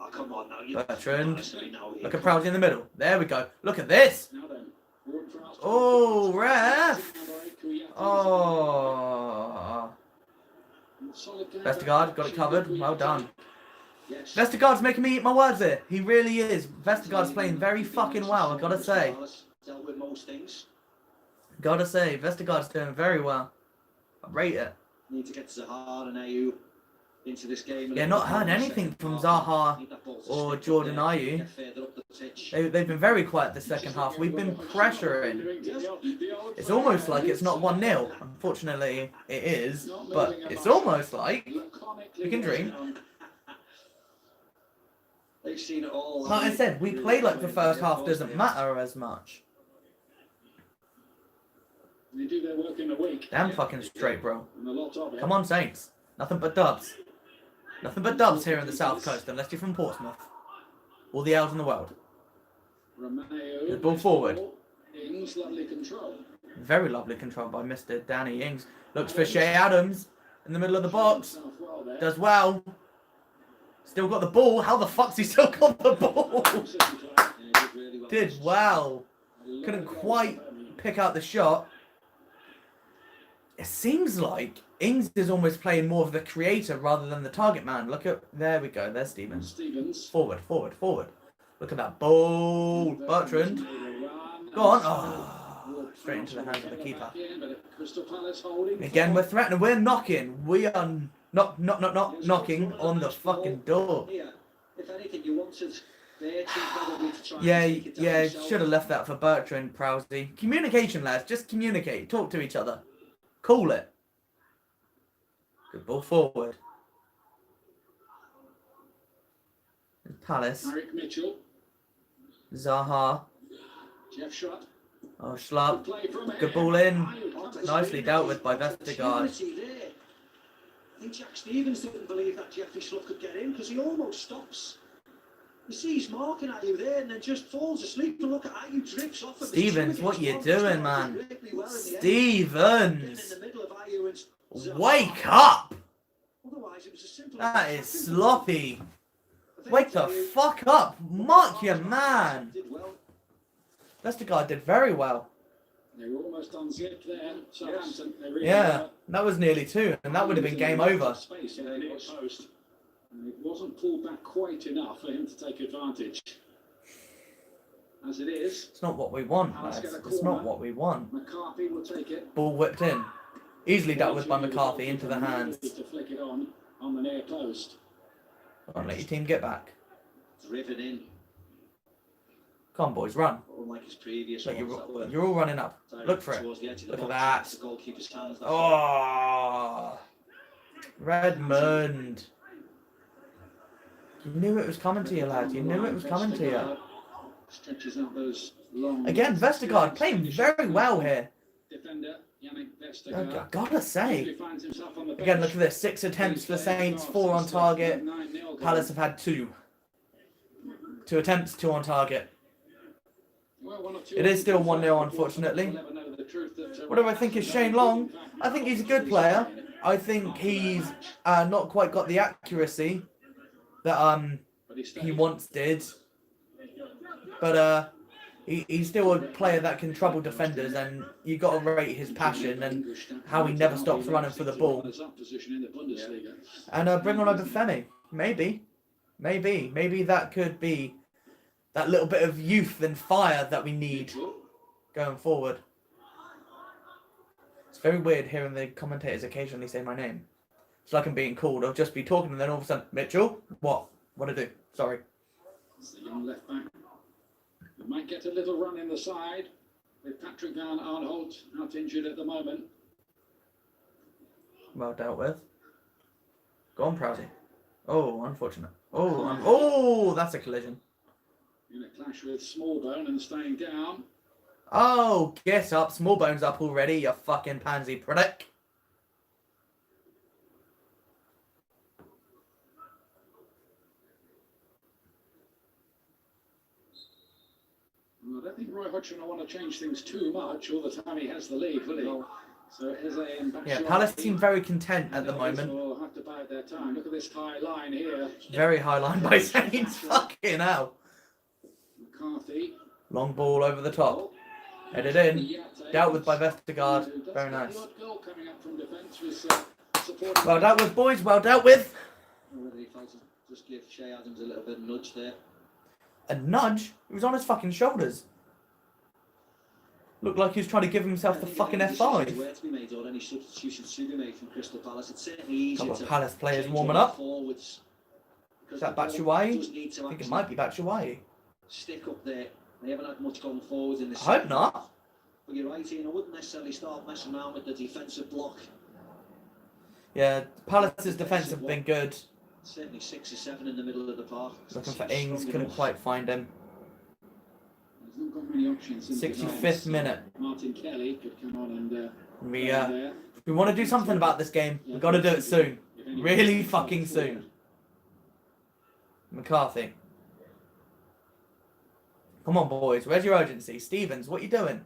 Oh, come on now. Bertrand. Honestly, no, Look at Prowsey in the middle. There we go. Look at this. Now then. Forward for Aston Oh, Villa. ref. Number 8, Kouyaté. Oh. Solid game. Vestergaard got it covered. Well done. Yes. Vestergaard's making me eat my words here. He really is. Vestergaard's playing very fucking well, I gotta say. Dealt with most things. Gotta say, Vestergaard's doing very well. I rate it. Need to get Zaha and Ayew into this game. Yeah, not heard anything from Zaha or Jordan Ayew. They've been very quiet the second half. We've been pressuring. It's almost like it's not 1-0. Unfortunately, it is. But it's almost like we can dream. They've seen it all. Like I said, we play like the first half doesn't matter as much. They do their work in a week. Damn fucking straight, bro. And a lot of it. Come on, Saints. Nothing but dubs. Nothing but dubs here in the South Coast, unless you're from Portsmouth. All the L's in the world. Romeo. The ball forward. Ings, lovely control. Very lovely control by Mr. Danny Ings. Looks for Shea Adams in the middle of the box. Well there. Does well. Still got the ball. How the fuck's he still got the ball? Did well. Couldn't quite pick out the shot. It seems like Ings is almost playing more of the creator rather than the target man. Look at, there we go. There's Stevens. Forward, forward, forward. Look at that ball. Bertrand. Go on. Oh, straight into the hands of the keeper. Again, we're threatening. We're knocking. We are knocking on the fucking door. If anything, you wanted their team probably to try and Yeah, should have left that for Bertrand, Prowsey. Communication, lads. Just communicate. Talk to each other. Call it. Good ball forward. Palace. Eric Mitchell. Zaha. Jeff Schlupp. Oh, Schlupp. Good ball in. Nicely dealt with by Vestergaard. I think Jack Stevens didn't believe that Jeffrey Schlupp could get in because he almost stops. You see he's marking at you there and then just falls asleep and look at how you drifts off. Stevens, what you doing, man? Stevens! Wake up! That is sloppy. Wake the fuck up. Mark your man. Vestergaard did very well. They were almost unzipped there. Southampton. They really Yeah, that was nearly 2, and that would have been game over. Space in the near post. And it wasn't pulled back quite enough for him to take advantage. As it is, It's not what we want, lads. It's not what we want. McCarthy will take it. Ball whipped in. Easily dealt with by McCarthy into the hands. To flick it on the near post. Come on, let your team get back. Driven in, Come on, boys, run. unlike his previous Look, ones that were you're all running up. Look for it. towards the edge of the Look at box. that. The goalkeeper's hands. Oh, Redmond. You knew it was coming to you, lad. You knew it was coming to you. Stretches out those long. Again, Vestergaard playing very well here. Defender Yannick Vestergaard. I gotta say. Usually finds himself on the Again, look bench. at this. 6 attempts for Saints, 4 on target. 9-0 Palace have had 2. 2 attempts, 2 on target. Well, one or two It is still on 1-0, unfortunately. We'll never know the truth that, What do I think is Shane Long? I think he's a good player. I think he's not quite got the accuracy that but he he stayed. once did. But he's still a player that can trouble defenders, and you got to rate his passion and how he never stops running for the ball. And bring on Obafemi. Maybe that could be that little bit of youth and fire that we need going forward. It's very weird hearing the commentators occasionally say my name. It's like I'm being called. I'll just be talking and then all of a sudden, Mitchell? What? What'd I do? Sorry. It's the young left back. He might get a little run in the side with Patrick Van Arnholt out injured at the moment. Well dealt with. Go on, Prowsey. Oh, unfortunate. Oh, that's a collision. In a clash with Smallbone and staying down. Oh, get up. Smallbone's up already, you fucking pansy prick. I don't think Roy Hodgson will want to change things too much all the time he has the lead, will he? No. So Eze and Yeah, Batshuayi, Palace seem very content at the moment. will have to bide their time. Look at this high line here. Very high line by Saints. Fucking hell. McCarthy. Long ball over the top. Headed in. Dealt with by Vestergaard. Very nice. Well dealt with, boys. Well dealt with. Whether he felt to just give Shea Adams a little bit of nudge there. A nudge? It was on his fucking shoulders. Looked like he was trying to give himself the fucking F5. Where to be made or any substitutions to be made from Crystal Palace. It's certainly easier Couple of to Palace players change warming on up. forwards. Is that Because the ball Batshuayi? does need to I think it actually might be Batshuayi. stick up there. They haven't had much going forward in this. I hope not. But you're right, Ian. I wouldn't necessarily start messing around with the defensive block. Yeah, Palace's defence have been good. Certainly 6 or 7 in the middle of the park. Looking for Ings, couldn't quite find him. There's not got many options. 65th minute. Martin Kelly could come on and. We want to do something about this game. We've got to do it soon. Really fucking soon. McCarthy. Come on, boys. Where's your urgency? Stevens, what are you doing?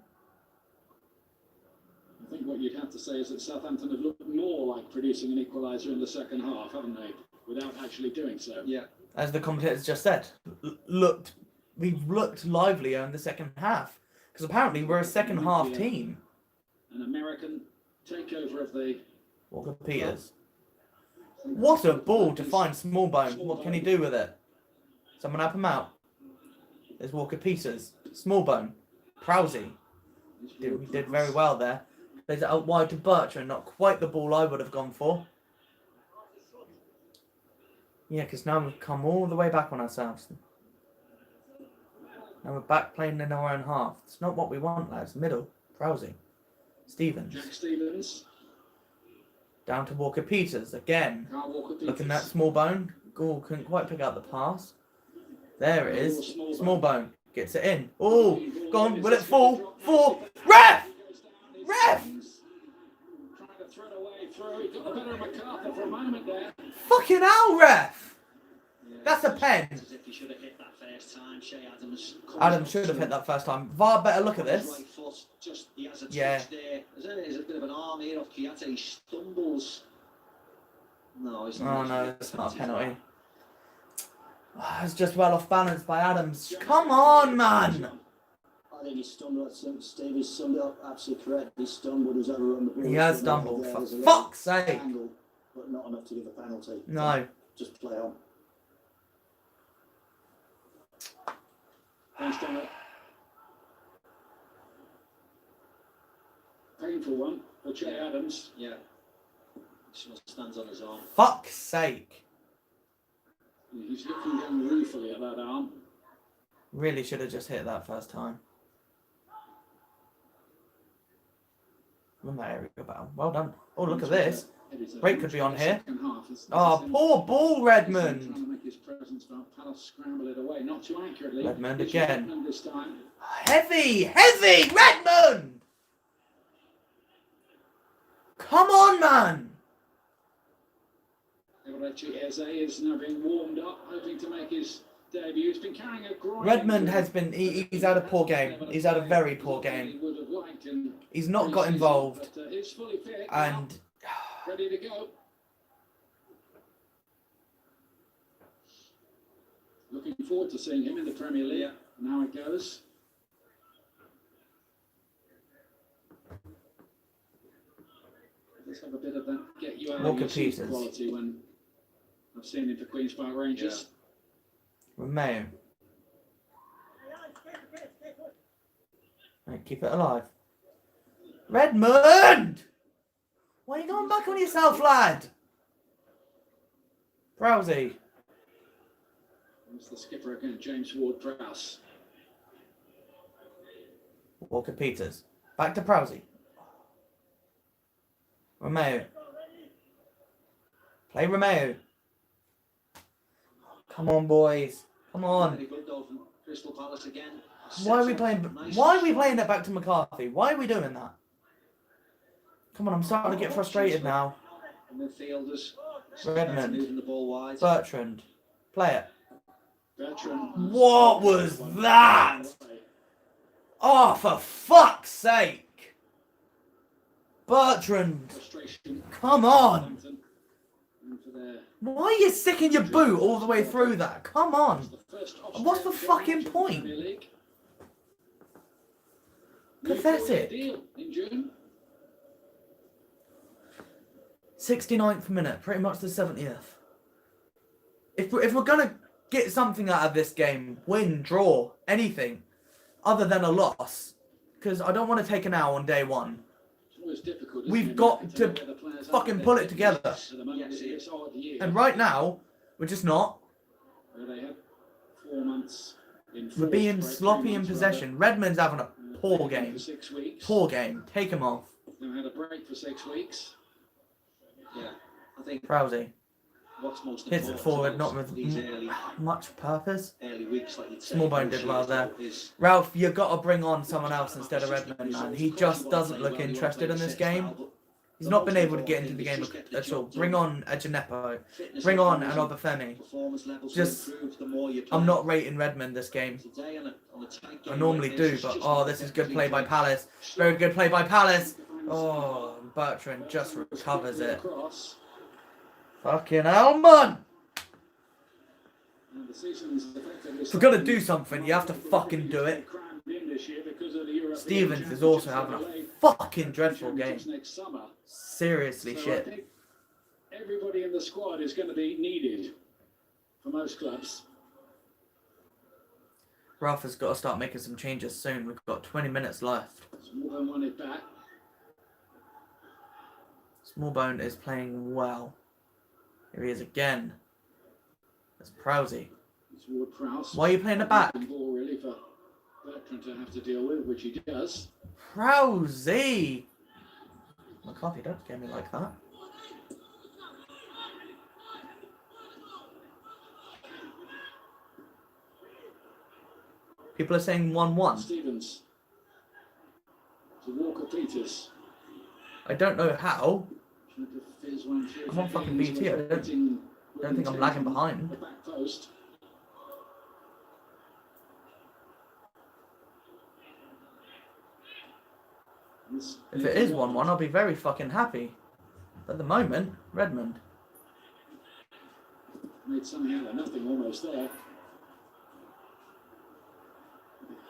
I think what you'd have to say is that Southampton have looked more like producing an equaliser in the second half, haven't they? Without actually doing so. Yeah. As the commentators just said, we've looked livelier in the second half. Because apparently we're a second half team. An American takeover of the... Walker Peters. What a ball to find Smallbone. What can he do with it? Someone help him out. There's Walker Peters. Smallbone. Prowsey. He did very well there. Plays it out wide to Bertrand. Not quite the ball I would have gone for. Yeah, because now we've come all the way back on ourselves. Now we're back playing in our own half. It's not what we want, lads. Middle. Prowsey. Stevens. Jack Stevens. Down to Walker Peters again. Walker Peters. Looking at Smallbone. Gould couldn't quite pick out the pass. There it is. Smallbone gets it in. Oh, gone. Will it fall? Fall. Ref! Ref! Trying to thread a way through. He got the better of McCarthy for a moment there. Fucking hell, ref! Yeah, That's a pen. As if he should have hit that first time. Shea Adams. Adam should have hit that first time. VAR better look at this. Right foot, just, he has a touch Yeah. there. There's a bit of an arm here off Kiyate. He stumbles. No, it's Oh not. no, it's not a penalty. It's just well off balance by Adams. Come on, man! I think he stumbled. I think Steve is summed up absolutely correct. He stumbled. He's overrun the ball. He has stumbled, for fuck's sake! Angle, but not enough to give a penalty. No. Just play on. Thanks, Dominic. Painful one for Che Adams. Yeah. This one stands on his arm. Fuck's sake. He's looking down ruefully at that arm. Really should have just hit that first time. Win that area battle. Well done. Oh, look at this. Break could be on here. Oh, poor ball, Redmond. Trying to make his presence about Palace scramble it away, not too accurately. Redmond It's again. Redmond this time. Heavy, heavy, Redmond! Come on, man! Eberechi Eze is now being warmed up, hoping to make his debut. He's been carrying a groin. Redmond has been, he's had a poor game. He's had a very poor game. He's not got involved. But, he's fully fit, And ready to go. Looking forward to seeing him in the Premier League. Yeah. Now it goes. Let's have a bit of that get you out Walker of your seat Peters. quality when I've seen him for Queen's Park Rangers. Romeo. Right, keep it alive. Redmond! Why are you going back on yourself, lad? Prowsey. It's the skipper again, James Ward-Prowse. Walker Peters. Back to Prowsey. Romeo. Play Romeo. Come on, boys. Come on. Very good though from Crystal Palace again. Why are we playing it back to McCarthy? Why are we doing that? Come on, I'm starting to get frustrated now. Midfielders. Redmond. Moving the ball wide. Bertrand. Play it. Bertrand. What was that? Oh, for fuck's sake! Bertrand, Frustration. come on! Southampton. And for their Why are you sticking your boot all the way through that? Come on! the first What's the Austrian fucking match in the point? Premier League. Pathetic. New deal in June. 69th minute, pretty much the 70th. If we're gonna get something out of this game, win, draw, anything, other than a loss, because I don't want to take an hour on day one. It's always difficult, isn't We've it? got You to know where the players are fucking with pull their it together. fitness at the moment. It's odd year. And right now, we're just not. Where they had 4 months in We're fourth, being sorry, 3 sloppy in months possession. Redmond's having a rather. poor For game. 6 weeks. Poor game. Take him off. They've had a break for 6 weeks. Yeah, I think Rousey what's most hits it important forward, not about with these early much purpose. weeks, like you'd say, Smallbone did well there. is Ralph, you got to bring on someone else instead of Redmond, man. He just doesn't look interested in this game. He's not been able to get into the game at all. Bring on a Gineppo. Bring on an Obafemi. Just, I'm not rating Redmond this game. I normally do, but oh, this is good play by Palace. Very good play by Palace. Oh, Bertrand just recovers it. Cross. Fucking hell, man! And the season's effectively If we're gonna do something, you have to fucking do it. crammed in this year because of the European Stevens is also having a fucking dreadful game. Championships next summer. Seriously, So I shit. think everybody in the squad is going to be needed for most clubs. Ralph has got to start making some changes soon. We've got 20 minutes left. Smallbone won it back. Smallbone is playing well. Here he is again. That's Prowsey. It's Ward-Prowse. Why are you playing it back? Ball really for Bertrand to have to deal with, which he does. Prowsey! McCarthy, don't get me like that. People are saying 1-1. Stevens to Walker-Peters. I don't know how. Trying to fizz one through I'm on for fucking Ings, BT. I but don't think I'm lagging behind. The back post. If it is 1-1, I'll be very fucking happy. At the moment, Redmond. Made something out of nothing almost there.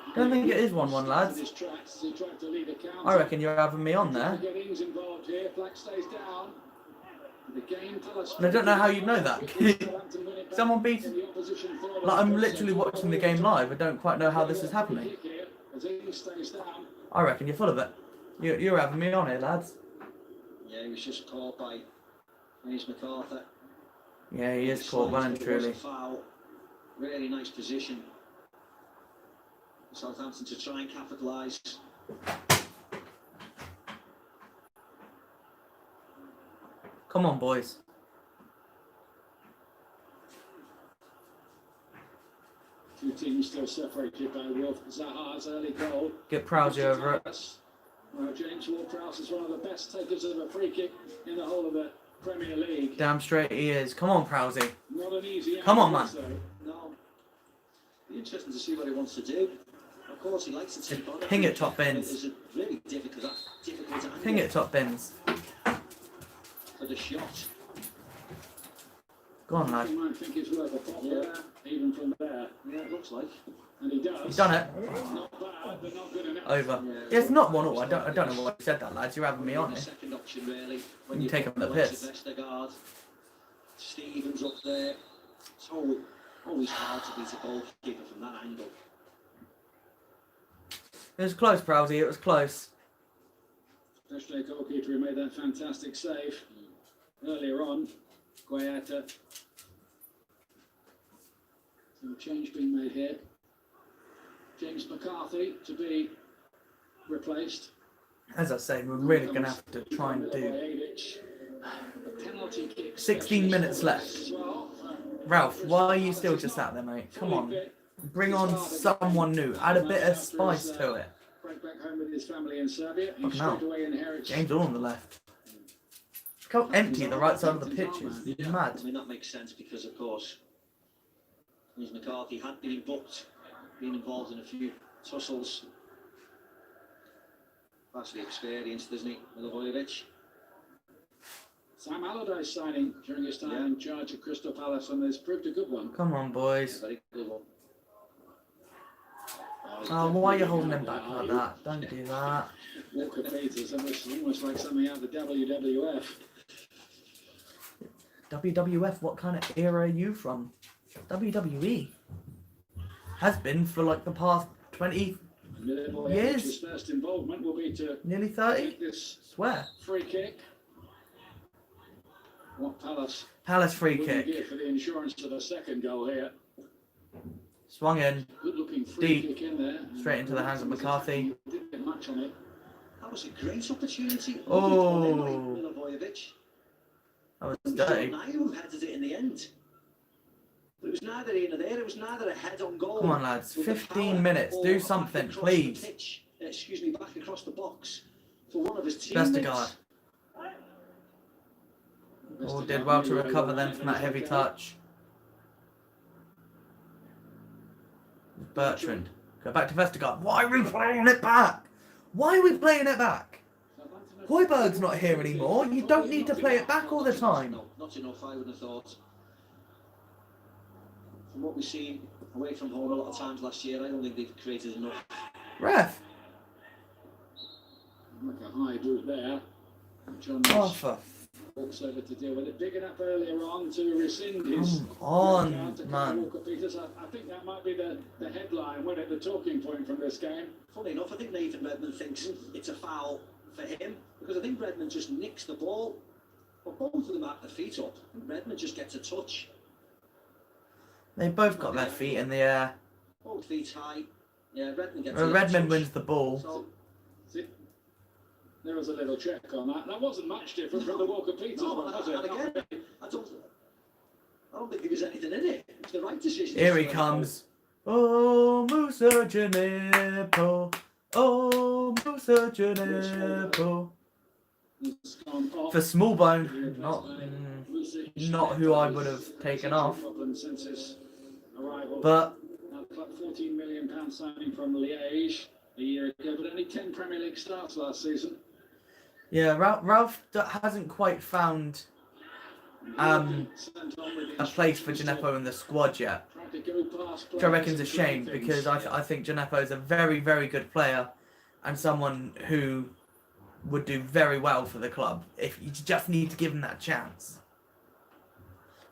I don't think it is 1-1, lads. His tracks as he tried to lead a counter. I reckon you're having me on there. Get Ings involved here. Black stays down. The game And I don't know how you know that. Someone beat... Like, I'm literally watching the game live. I don't quite know how this is happening. I reckon you're full of it. You're having me on here, lads. Yeah, he was just caught by James MacArthur. Yeah, he is caught well and truly. Foul. Really nice position. Southampton to try and capitalise. Come on, boys. Two teams still separated by Wolf Zaha's early goal. Get Prowsey over it. Well, James Ward-Prowse is one of the best takers of a free kick in the whole of the Premier League. Damn straight he is. Come on, Prowsey. Not an easy Come on, act, man. though. No. Be interesting to see what he wants to do. Of course, he likes to take on. Ping it top bins. It's a really difficult angle Ping it top bins. for the shot. Go on, lad. You might think it's worth a pop there, even from there. Yeah, it looks like. And he does. He's done it. Not bad, but not good enough. Over. Yeah, it's not 1-1. I don't know why you said that, lads. You're having me on The here. second option, really. When You you take put him the likes piss. of Vestergaard, Stevens up there. It's always hard to beat a goalkeeper from that angle. It was close, Prowsey. It was close. Especially a goalkeeper who made that fantastic save earlier on. Guayata. So a change being made here. James McCarthy to be replaced. As I say, we're really going to have to try and do... A penalty kick 16 minutes left. as well. Ralph, why are you still just sat there, mate? Come on. Bring on someone new. Add a bit of spice to it. Right back home with his family in Serbia. He Fucking hell. straight away inherits. James all on the left. Look how empty the right side of the pitch is. It's mad. I mean, that makes sense because, of course, James McCarthy had been booked, been involved in a few tussles vastly experienced, isn't he, Milivojevic? Sam Allardyce signing during his time in charge of Crystal Palace, and has proved a good one. Come on, boys. Very good one. Oh, why are you holding him back like that? Don't do that. Walker Peters, that was almost like something out of the WWF. WWF, what kind of era are you from? WWE. Has been for like the past 20 years. His first involvement will be to Nearly 30? take this Swear. free kick. What Palace Palace free will kick. give for the insurance of a second goal here. Swung in. Good looking free Deep. kick in there. Straight into the hands of McCarthy. Didn't get much on it. That was a great opportunity. Oh. Milivojevic. That was It was dirty. John Nye who headed it in the end. But it was neither here nor there. It was neither a head on goal. Come on, lads. with the 15 power minutes. or Do back something, across please. the pitch. Back across the box for one of his teammates. Vestergaard. Oh, did well to recover then from that heavy touch. Bertrand. Go back to Vestergaard. Why are we playing it back? Why are we playing it back? Højbjerg's not here anymore. You don't need to play it back all the time. No, not enough, I would have thought. From what we've seen away from home a lot of times last year, I don't think they've created enough. Ref. Like a high boot there. John Oh, Nash for walks over to deal with it. Big enough earlier on to rescind his. come on, count to man. Walker Peters. I think that might be the headline, wasn't it? The talking point from this game. Funny enough, I think Nathan Redmond thinks it's a foul for him because I think Redmond just nicks the ball. But both of them have their feet up, and Redmond just gets a touch. They both got their feet in the air. Both feet high. Yeah, Redmond gets Redmond touch. wins the ball. So, See, there was a little check on that. That wasn't much different from the Walker Peters no, one, was and it? again, I don't think there was anything in it. It's the right decision. Here he comes. Oh, Musa Janepo. Oh, Musa Janepo. It's gone off. For Smallbone, not who I would have taken off. Since his arrival. But Club £14 million signing from Liège a year ago, but only 10 Premier League starts last season. yeah, Ralph hasn't quite found a place for Gineppo in the squad yet. Which I reckon's a shame because I think Gineppo is a very, very good player and someone who would do very well for the club if you just need to give him that chance.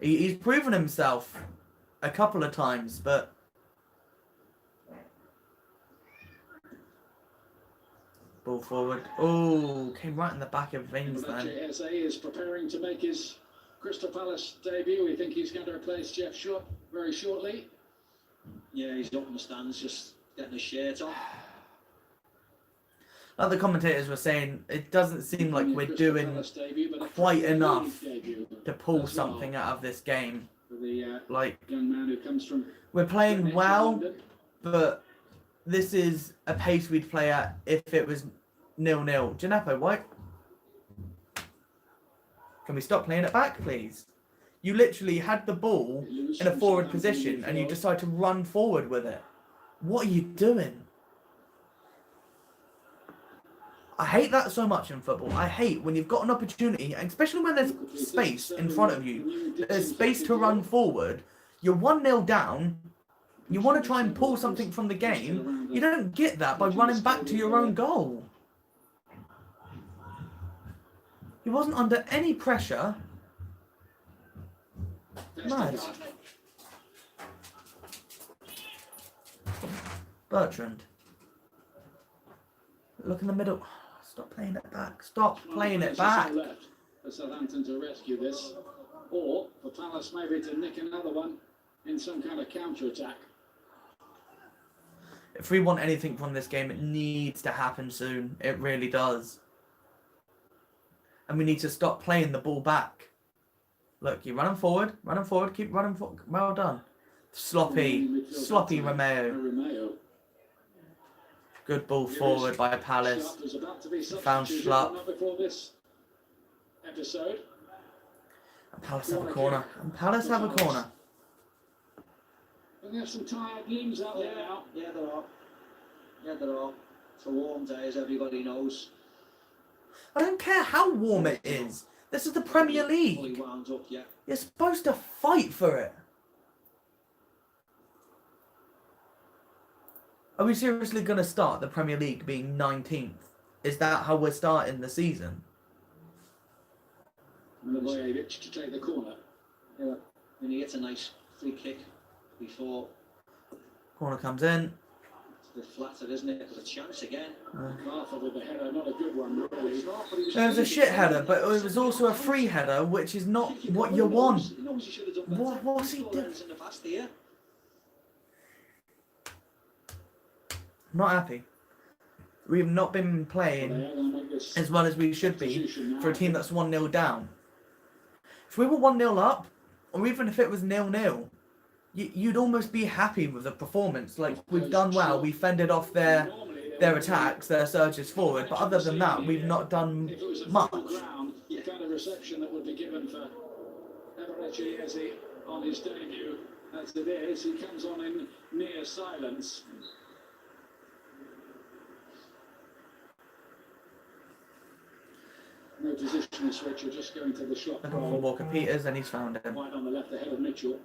He's proven himself a couple of times, but ball forward. Oh, came right in the back of Vings then. JSA is preparing to make his Crystal Palace debut. We think he's going to replace Jeff Short very shortly. Yeah, he's up in the stands, just getting his shirt on. Like the commentators were saying, it doesn't seem like we're doing quite enough to pull something out of this game. Like, young man who comes from we're playing well, but this is a pace we'd play at if it was 0-0. Gineppo, why? Can we stop playing it back, please? You literally had the ball in a forward position and you decide to run forward with it. What are you doing? I hate that so much in football. I hate when you've got an opportunity, and especially when there's space in front of you, there's space to run forward, you're 1-0 down, you want to try and pull something from the game, you don't get that by running back to your own goal. He wasn't under any pressure. Mad. Bertrand. Look in the middle. Stop playing it back. Stop playing it back. Left for Southampton to rescue this, or for Palace maybe to nick another one in some kind of counter-attack. If we want anything from this game, it needs to happen soon. It really does. And we need to stop playing the ball back. Look, you're running forward, keep running forward. Well done. Sloppy Romeo. Good ball forward by Palace. Found Schlupp. Before this episode. And Palace have a corner. And there's some tired limbs out there now. Yeah, there are. It's a warm day, as everybody knows. I don't care how warm it is. This is the Premier Fully League. wound up yet. You're supposed to fight for it. Are we seriously going to start the Premier League being 19th? Is that how we're starting the season? Milivojevic to take the corner. Yeah. And he gets a nice free kick before. Corner comes in. It's a bit flattered, isn't it? There's a chance again. Arthur with the header, not a good one, really. It's not, but he was It was a shit header, but it was also a free header, which is not what you want. He knows he should have done better. What's he He's doing? in the past here. Not happy. We've not been playing as well as we should be for a team that's 1-0 down. If we were 1-0 up, or even if it was 0-0, you'd almost be happy with the performance. Like, we've done well, we fended off their attacks, their surges forward, but other than that, we've not done If it was a much. full ground, the kind of reception that would be given for Eberechi on his debut, as it is, he comes on in near silence. No positional switch, you're just going to the shot. Looking for Walker Peters, and he's found him. Wide on the left ahead of Mitchell.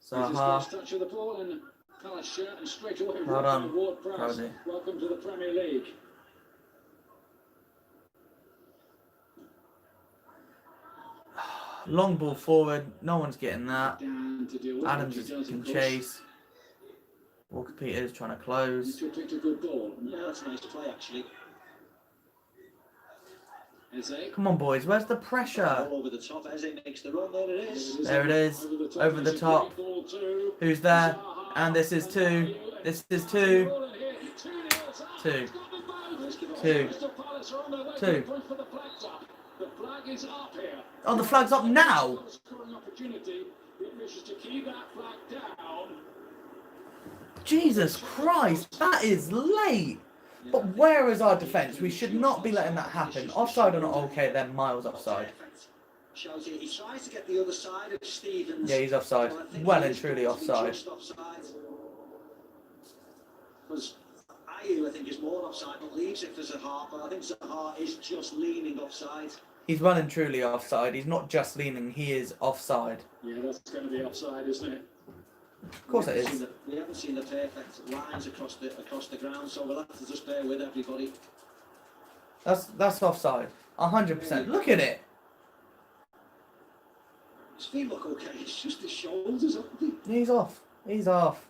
His Zaha. first touch of the ball and Palace shirt, and straight away Well done, Ward Prowse. Rosie. Welcome to the Premier League. Long ball forward, no one's getting that. Dan to deal with. Adams which he does, can of course. chase. Walker Peters trying to close. Mitchell picked a good ball. Yeah, that's a nice play, actually. Eze. Come on, boys, where's the pressure? All over the top. Eze makes the run. There it is. There it is, over the top. Who's there? And this is 2. This is 2. 2. 2. 2. The flag is up here. Oh, the flag's up now. Scoring opportunity. It wishes to keep that flag down. Jesus Christ, that is late. But where is our defence? We should not be letting that happen. Offside or not, okay, then miles offside. Shows he tries to get the other side of Stevens. Yeah, he's offside. But I think Well he and is truly offside. just offside. Because Ayew, I think, is more offside, but leaves it for Zaha. But I think Zaha is just leaning offside. He's well and truly offside. He's not just leaning, he is offside. Yeah, that's going to be offside, isn't it? Of course it is. We haven't seen the perfect lines across the ground, so we'll have to just bear with everybody. That's offside. 100%. Look at it. His feet look okay. It's just his shoulders. He's off. He's off.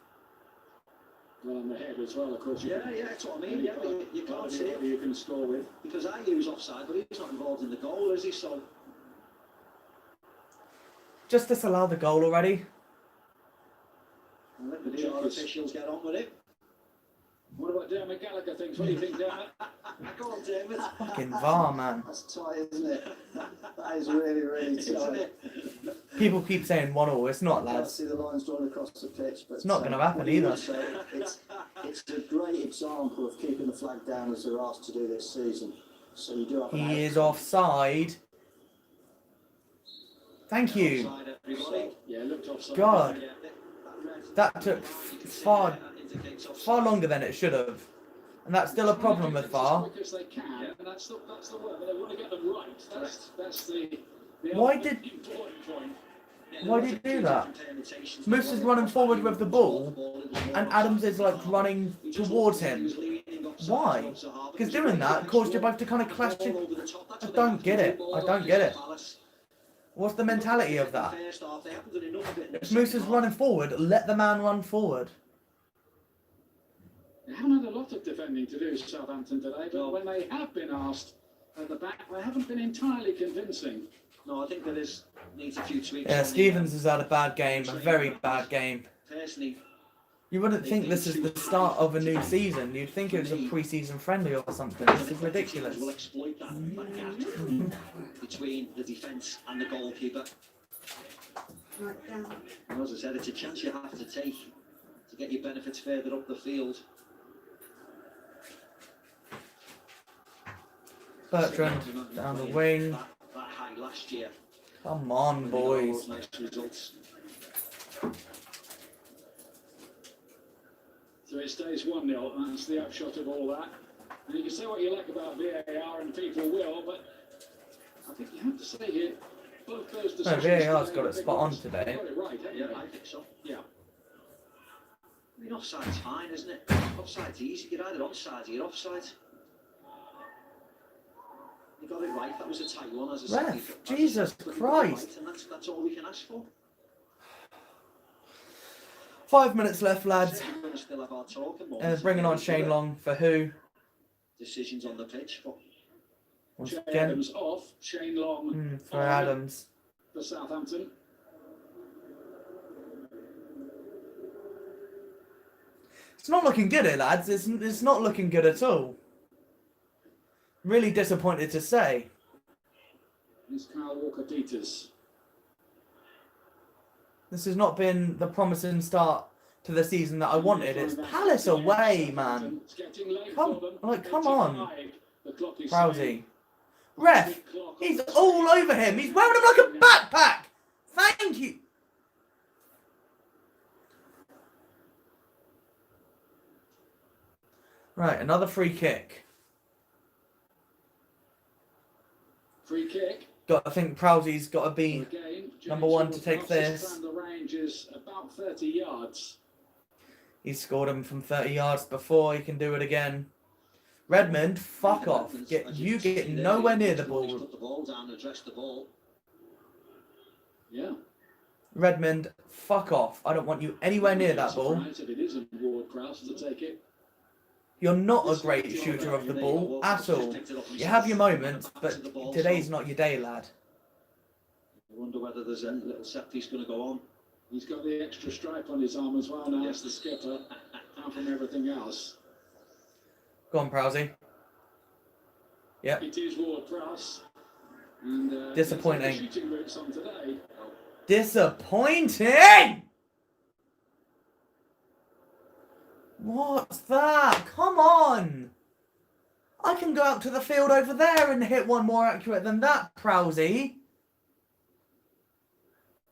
Well, on the head as well, of course. Yeah, that's what I mean. Yeah, but you can't see it You can score with. because Ayew's offside, but he's not involved in the goal, is he? So Just disallow the goal already. let the VR officials get on with it. What about Dermot Gallagher thinks? What do you think, Dermot? Go on, David. Fucking VAR, man. That's tight, isn't it? That is really, really Isn't tight. it? People keep saying 1-1. It's not, I can't lads. see the lines drawn across the pitch, but It's not gonna happen either. So it's a great example of keeping the flag down as they're asked to do this season. So you do have an He is outcome. offside. Thank you. Offside, everybody. Yeah, looked offside. God. Yeah, That took far longer than it should have. And that's still a problem with VAR. As quick as they can, and that's the word. But they want to get them right. That's the Why ultimate did- important point. Why did he do that? Moose is running forward with the ball, and Adams is like running towards him. Why? Because doing that caused you both to kind of clash. I don't get it. I don't get it. What's the mentality of that? If Moose is running forward, let the man run forward. They haven't had a lot of defending to do, Southampton, today, but when they have been asked at the back, they haven't been entirely convincing. No, I think there needs a few tweaks. Yeah, on Stevens has had a bad game, a very bad game. Personally, You wouldn't think this is the start of a new season. You'd think it was a pre-season friendly or something. This is ridiculous. will exploit that gap between the defence and the goalkeeper. And as I said, it's a chance you have to take to get your benefits further up the field. Bertrand down the wing. That high last year. Come on, boys. Nice results. So it stays 1-0, and that's the upshot of all that. And you can say what you like about VAR, and people will, but I think you have to say here, both those decisions... VAR's got it spot on today. Got it right, haven't Yeah, they? I think so. Yeah. I mean, offside's fine, isn't it? Offside's easy. You're either onside or you're offside. You got it right. That was a tight one, as I said. Ref, Jesus Christ. Right, and that's all we can ask for. 5 minutes left, lads. We're going to still have our talking moments. Bringing on Shane Long for who? Decisions on the pitch, but Once Jay again, Adams off, Shane Long for Adams. for Southampton. It's not looking good here, lads. It's not looking good at all. Really disappointed to say. It's Kyle Walker-Peters. This has not been the promising start to the season that I wanted. It's Palace away, man. It's getting late Come- for them. like, come on. 85. The clock is Rousey. saying- Ref, he's all over him. He's wearing him like a backpack. Thank you. Right, another free kick. Free kick. I think Prowsey's got to be Again, number one to take Crosses this. down the range is about 30 yards. He's scored him from 30 yards before. He can do it again. Redmond, fuck off. You get nowhere near the ball. Put the ball down, address the ball. Yeah. Redmond, fuck off. I don't want you anywhere near that ball. Surprised if it isn't Ward-Prowse to take it. You're not a great shooter of the ball at all. You have your moments, but today's not your day, lad. I wonder whether there's a little set piece going to go on. He's got the extra stripe on his arm as well now. Yes. As the skipper, out from everything else. Go on, Prowsey. Yep. It is Ward-Prowse. And Disappointing. he's got the shooting boots on today. Disappointing! What's that? Come on! I can go out to the field over there and hit one more accurate than that, Prowsey.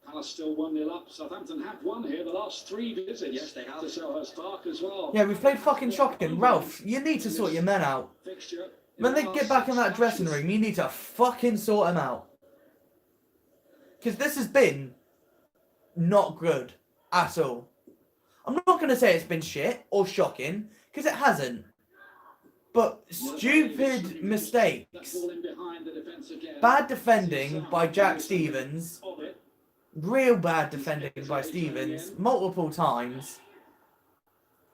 Palace still 1-0 up. Southampton have won here the last 3 visits. Yes, they have. To Selhurst Park as well. Yeah, we've played fucking shocking. Ralph, you need to sort your men out. Fixture. When they get back in that dressing room, you need to fucking sort them out. Because this has been not good at all. I'm not going to say it's been shit or shocking, because it hasn't. But stupid mistakes. Bad defending by Jack Stevens. Real bad defending by Stevens. Multiple times.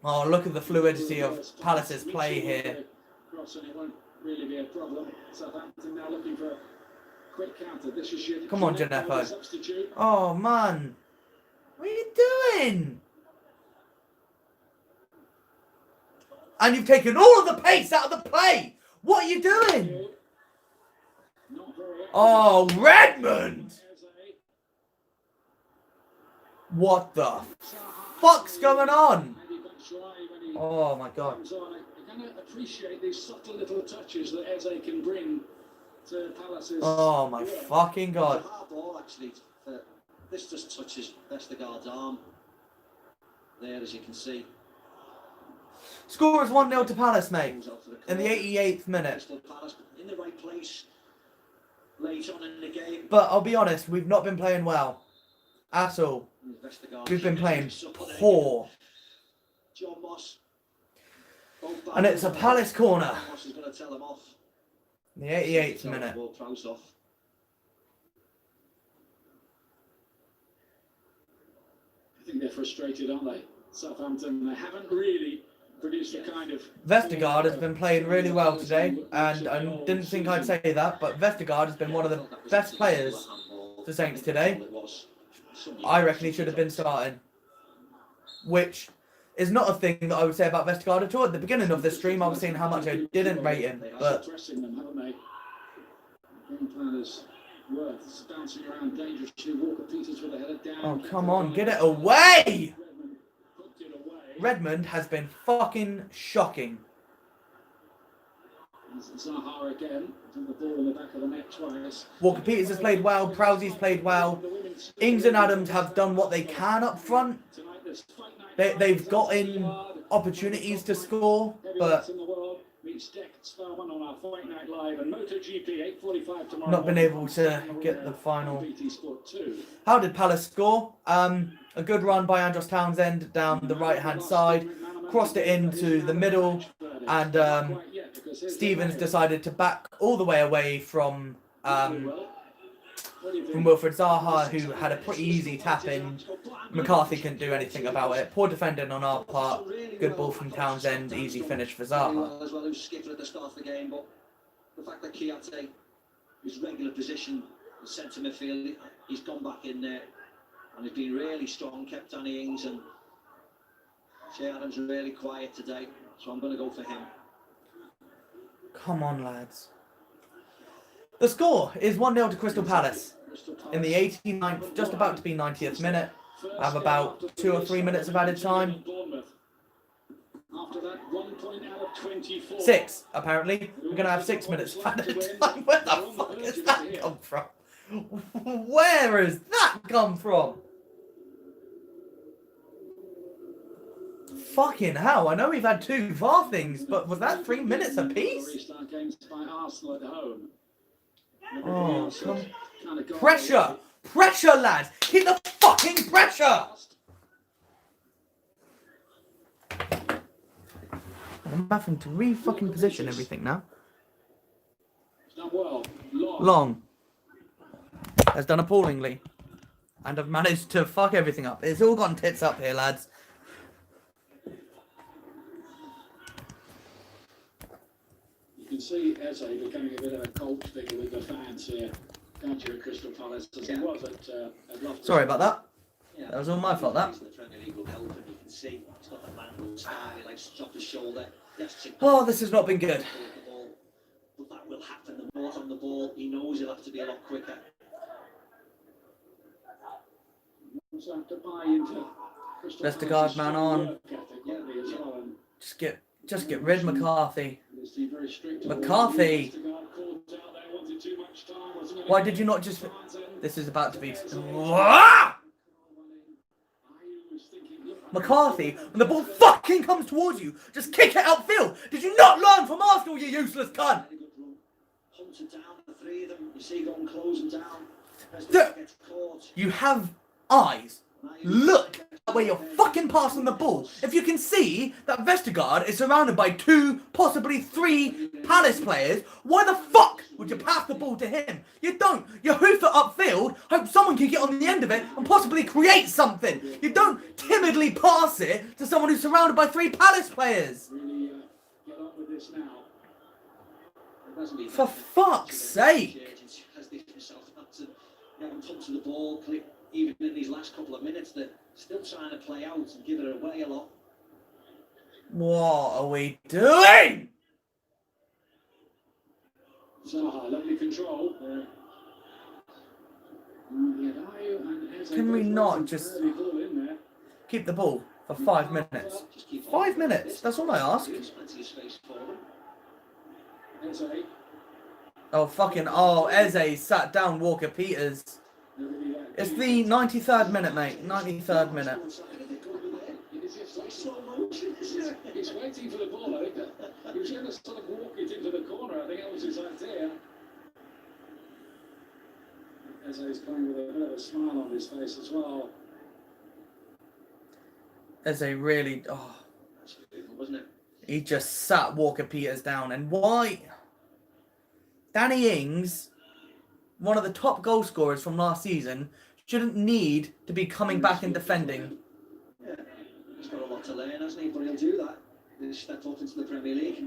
Oh, look at the fluidity of Palace's play here. It won't really be a problem. Southampton now looking for a quick counter. This is Come on, Gineppo. Substitute. Oh, man. What are you doing? And you've taken all of the pace out of the play. What are you doing? Oh, Redmond. What the fuck's going on? Oh, my God. I kind of appreciate these subtle little touches that Eze can bring to Palace's... Oh, my fucking God. It's a hard ball, actually. This just touches Vestergaard's arm. There, as you can see. Score is 1-0 to Palace, mate. In the 88th minute. Palace in the right place late on in the game. But I'll be honest, we've not been playing well. At all. We've been playing poor. John Moss. And it's a Palace corner. Moss is going to tell him off. In the 88th minute. I think they're frustrated, aren't they? Southampton, they haven't really produced the kind of... Vestergaard has been playing really well today, and I didn't think I'd say that, but Vestergaard has been one of the best players for Saints today. I reckon he should have been starting. Which is not a thing that I would say about Vestergaard at all. At the beginning of the stream, I was saying how much I didn't rate him, but... Pressing them, haven't they? Game plan is worth bouncing around dangerously. Walker-Peters with a header down. Oh, come on, get it away! Redmond has been fucking shocking. Zaha again, took the ball in the back of the net twice. Walker-Peters has played well, Prowsey's played well. Ings and Adams have done what they can up front. They've got in opportunities to score, but in the world meets Deck Starman on our Fight Night Live and MotoGP 8:45 tomorrow. not been able to get the final. BT Sport 2. How did Palace score? A good run by Andros Townsend down the right-hand side, crossed it into the middle, and Stevens decided to back all the way away from Wilfred Zaha, who had a pretty easy tap in. McCarthy couldn't do anything about it. Poor defending on our part. Good ball from Townsend, easy finish for Zaha. As well, who's skipper at the start of the game, but the fact that Kiate, his regular position, centre midfield, he's gone back in there and he's been really strong, kept Danny Ings, and Shea Adams really quiet today, so I'm going to go for him. Come on, lads. The score is 1-0 to Crystal Palace in the 89th, just about to be 90th minute. I have about 2 or 3 minutes of added time. After that, 1 point out of 24. 6, apparently. We're going to have 6 minutes of added time. Where the fuck has that come from? Where has that come from? Fucking hell, I know we've had 2 VAR things, but was that 3 minutes apiece? Restart games by Arsenal at home. Oh, come. Pressure! Pressure, lads! Keep the fucking pressure! I'm having to re-fucking position everything now. Long. Has done appallingly. And I've managed to fuck everything up. It's all gone tits up here, lads. You can see Eze becoming a bit of a cult figure with the fans here. Can't you, at Crystal Palace, as he was at Loftus. Sorry about that. That was all my fault, that. The Premier League will help him. You can see he's got the man style, he likes to drop his shoulder. Oh, this has not been good. But that will happen. The more's on the ball, he knows he'll have to be a lot quicker. Also have to buy into Crystal Vestergaard man on. work ethic, won't he, as well, and Just get rid of McCarthy. he's been very strict on McCarthy! Vestergaard called out there, wanted too much time, wasn't it? Why did you not just... This is about to be... McCarthy, when the ball fucking comes towards you, just kick it outfield. Did you not learn from Arsenal, you useless cunt? Hunted down the 3 of them. You see going closing down. Gets caught. You have eyes. Look at where you're fucking passing the ball. If you can see that Vestergaard is surrounded by 2, possibly 3 Palace players, why the fuck would you pass the ball to him? You don't. You hoof it upfield, hope someone can get on the end of it and possibly create something. You don't timidly pass it to someone who's surrounded by 3 Palace players. Really get on with this now. For fuck's sake. Has this himself had to come to the ball, even in these last couple of minutes, they're still trying to play out and give it away a lot. What are we doing? Zaha, lovely control. Can we not just keep the ball for 5 minutes? 5 minutes, that's all I ask. Oh, fucking, Eze sat down Walker Peters. It's the 93rd minute, mate. 93rd minute. He's waiting for the ball, I think. He was going to sort of walk it into the corner. I think that was his idea. As he's playing with a bit of a smile on his face as well. Eze really... Oh, That's beautiful, wasn't it? he just sat Walker Peters down. And why... Danny Ings, one of the top goal scorers from last season, shouldn't need to be coming back and defending. Yeah, he's got a lot to learn, hasn't he? But he'll do that. He'll step up into the Premier League.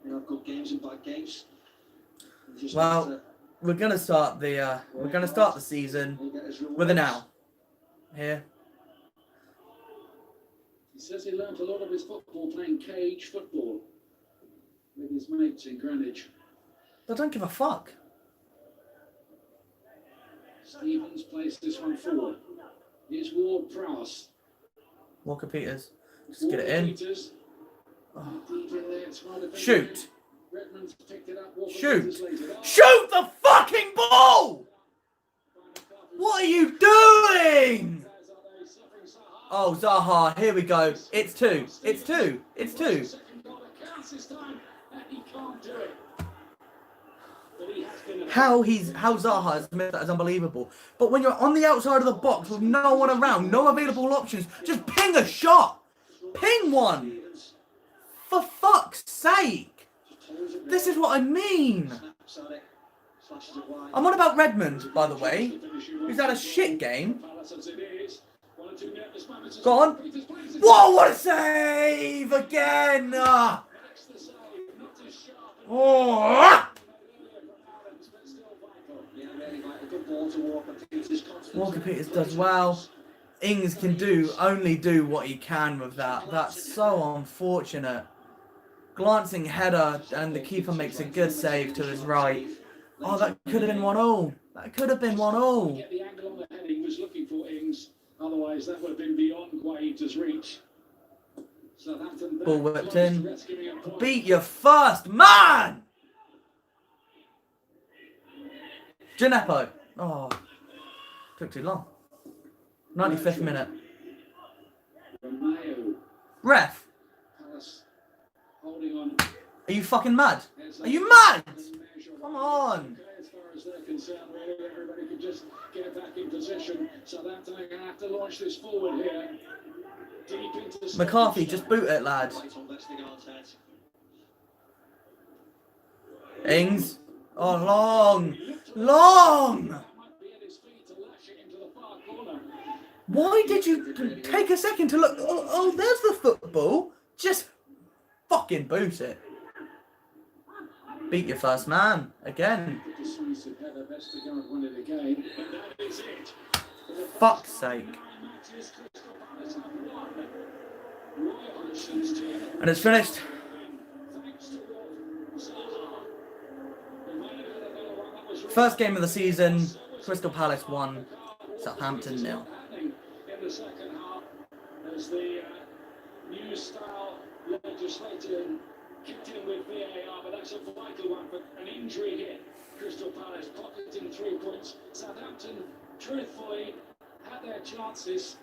He'll have good games and bad games. Well, we're gonna start the season with an L here. He says he learnt a lot of his football playing cage football with his mates in Greenwich. I don't give a fuck. Stevens plays this one forward. Here's Ward Prowse. Walker Peters, just get it in. Peters. Oh. Deep in there, it's right at Shoot! Redmond's picked it up. Walker Shoot! Peters lays it up. Shoot the fucking ball! What are you doing? Oh, Zaha, here we go. It's 2. It's 2. It's 2. Second goal that counts this time, and he can't do it. But he has been How Zaha has missed that is unbelievable. But when you're on the outside of the box with no one around, no available options, just ping a shot. Ping one. For fuck's sake. This is what I mean. I'm on about Redmond, by the way, who's had a shit game. Go on. Whoa, what a save again. Oh. Walker Peters does well. Ings can only do what he can with that. That's so unfortunate. Glancing header, and the keeper makes a good save to his right. Oh, that could have been 1-1. That could have been 1-1. The angle on the heading was looking for Ings. Otherwise, that would have been beyond Guaita's reach. Southampton Ball whipped in. Beat your first man! Gineppo. Oh, took too long. 95th minute. Ref. Are you fucking mad? Are you mad? Come on. As far as they're concerned, really, everybody could just get back in position. Southampton are going to have to launch this forward here. Deep into McCarthy, just boot it, lad. Ings. Oh, long. Long. Why did you take a second to look? Oh, there's the football. Just fucking boot it. Beat your first man again. Fuck's sake. And it's finished. First game of the season. Crystal Palace 1, Southampton 0. In the second half, as the new style legislation kicked in with VAR, but that's a vital one for an injury hit. Crystal Palace pocketing 3 points. Southampton, truthfully, had their chances.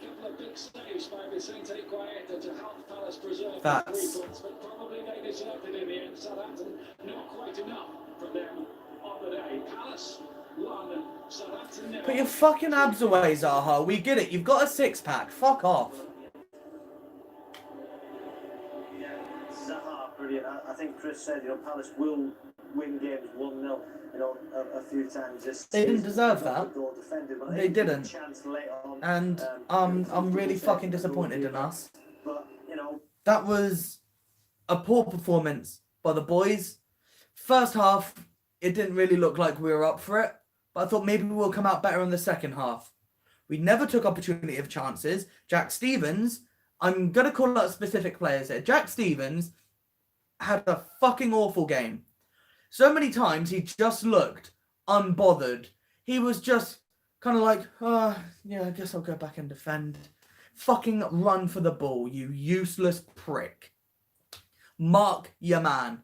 A couple of big saves by Vicente Guaita to help Palace preserve the 3 points, but probably they deserved it in the end. Southampton, not quite enough for them on the day. Palace won, Southampton 0. Put your fucking abs away, Zaha. We get it. You've got a 6-pack. Fuck off. Zaha, brilliant. I think Chris said, Palace will win games 1-0, a few times. They didn't deserve that. They didn't. And I'm really fucking disappointed in us. But, that was a poor performance by the boys. First half, it didn't really look like we were up for it. But I thought maybe we'll come out better in the second half. We never took opportunity of chances. Jack Stevens, I'm going to call out specific players here. Jack Stevens had a fucking awful game. So many times he just looked unbothered. He was just kind of like, yeah, I guess I'll go back and defend. Fucking run for the ball, you useless prick. Mark your man.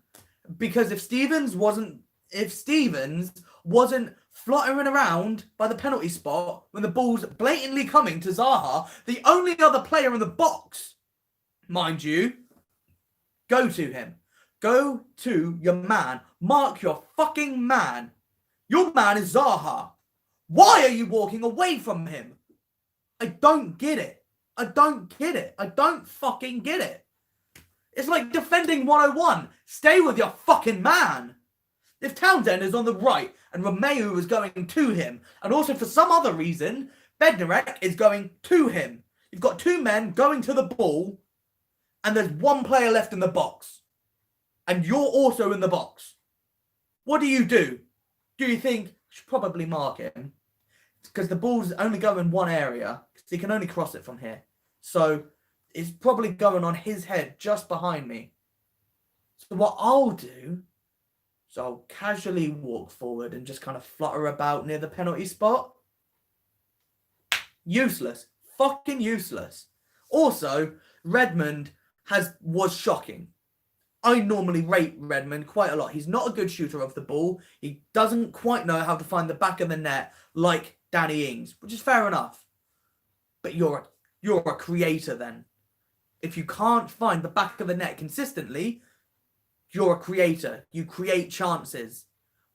Because if Stevens wasn't fluttering around by the penalty spot when the ball's blatantly coming to Zaha, the only other player in the box, mind you, go to him. Go to your man. Mark your fucking man. Your man is Zaha. Why are you walking away from him? I don't get it. I don't get it. I don't fucking get it. It's like defending 101. Stay with your fucking man. If Townsend is on the right and Romeu is going to him, and also for some other reason, Bednarek is going to him, you've got 2 men going to the ball, and there's 1 player left in the box. And you're also in the box. What do? Do you think you should probably mark him? Because the ball's only going in one area, because he can only cross it from here. So it's probably going on his head just behind me. So what I'll do is I'll casually walk forward and just kind of flutter about near the penalty spot. Useless. Fucking useless. Also, Redmond was shocking. I normally rate Redmond quite a lot. He's not a good shooter of the ball. He doesn't quite know how to find the back of the net like Danny Ings, which is fair enough. But you're a you're a creator then. If you can't find the back of the net consistently, you're a creator. You create chances.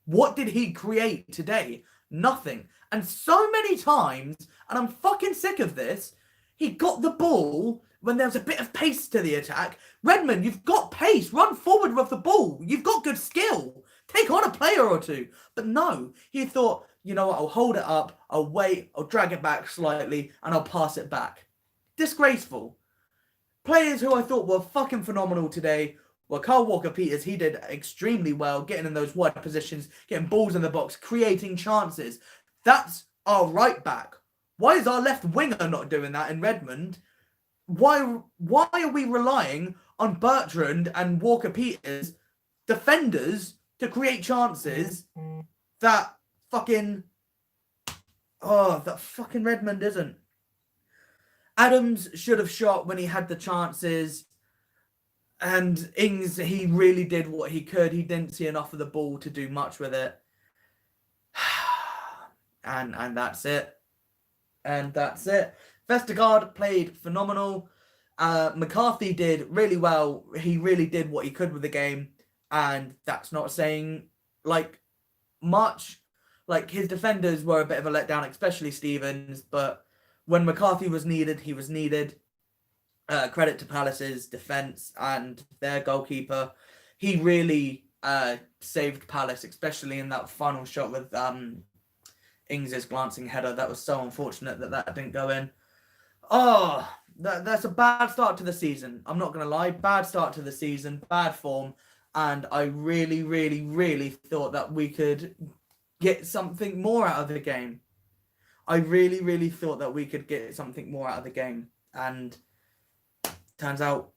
What did he create today? Nothing. And so many times, and I'm fucking sick of this, he got the ball when there was a bit of pace to the attack. Redmond, you've got pace. Run forward with the ball. You've got good skill. Take on a player or two. But no, he thought, you know what, I'll hold it up, I'll wait, I'll drag it back slightly, and I'll pass it back. Disgraceful. Players who I thought were fucking phenomenal today were Kyle Walker-Peters. He did extremely well, getting in those wide positions, getting balls in the box, creating chances. That's our right back. Why is our left winger not doing that in Redmond? Why are we relying on Bertrand and Walker-Peters, defenders, to create chances that fucking Redmond isn't? Adams should have shot when he had the chances. And Ings, he really did what he could. He didn't see enough of the ball to do much with it. And that's it. And that's it. Vestergaard played phenomenal. McCarthy did really well. He really did what he could with the game. And that's not saying, like, much. Like, his defenders were a bit of a letdown, especially Stevens. But when McCarthy was needed, he was needed. Credit to Palace's defence and their goalkeeper. He really saved Palace, especially in that final shot with Ings' glancing header. That was so unfortunate that didn't go in. Oh, that's a bad start to the season. I'm not going to lie. Bad start to the season. Bad form. And I really, really, really thought that we could get something more out of the game. I really, really thought that we could get something more out of the game. And turns out,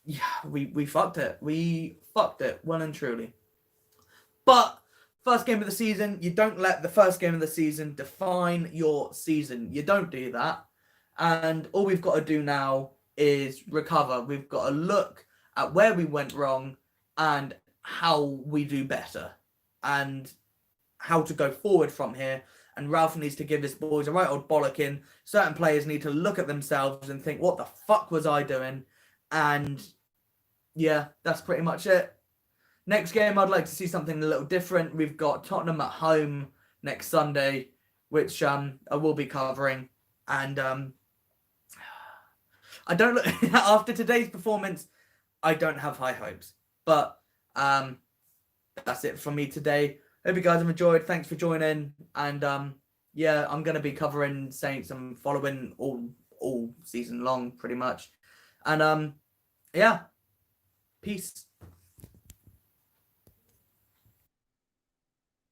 yeah, we fucked it. We fucked it, well and truly. But first game of the season, you don't let the first game of the season define your season. You don't do that. And all we've got to do now is recover. We've got to look at where we went wrong and how we do better. And how to go forward from here. And Ralph needs to give his boys a right old bollocking. Certain players need to look at themselves and think, what the fuck was I doing? And yeah, that's pretty much it. Next game, I'd like to see something a little different. We've got Tottenham at home next Sunday, which I will be covering. And I don't look after today's performance, I don't have high hopes. But that's it from me today. Hope you guys have enjoyed. Thanks for joining. And yeah, I'm going to be covering Saints and following all season long, pretty much. And yeah, peace.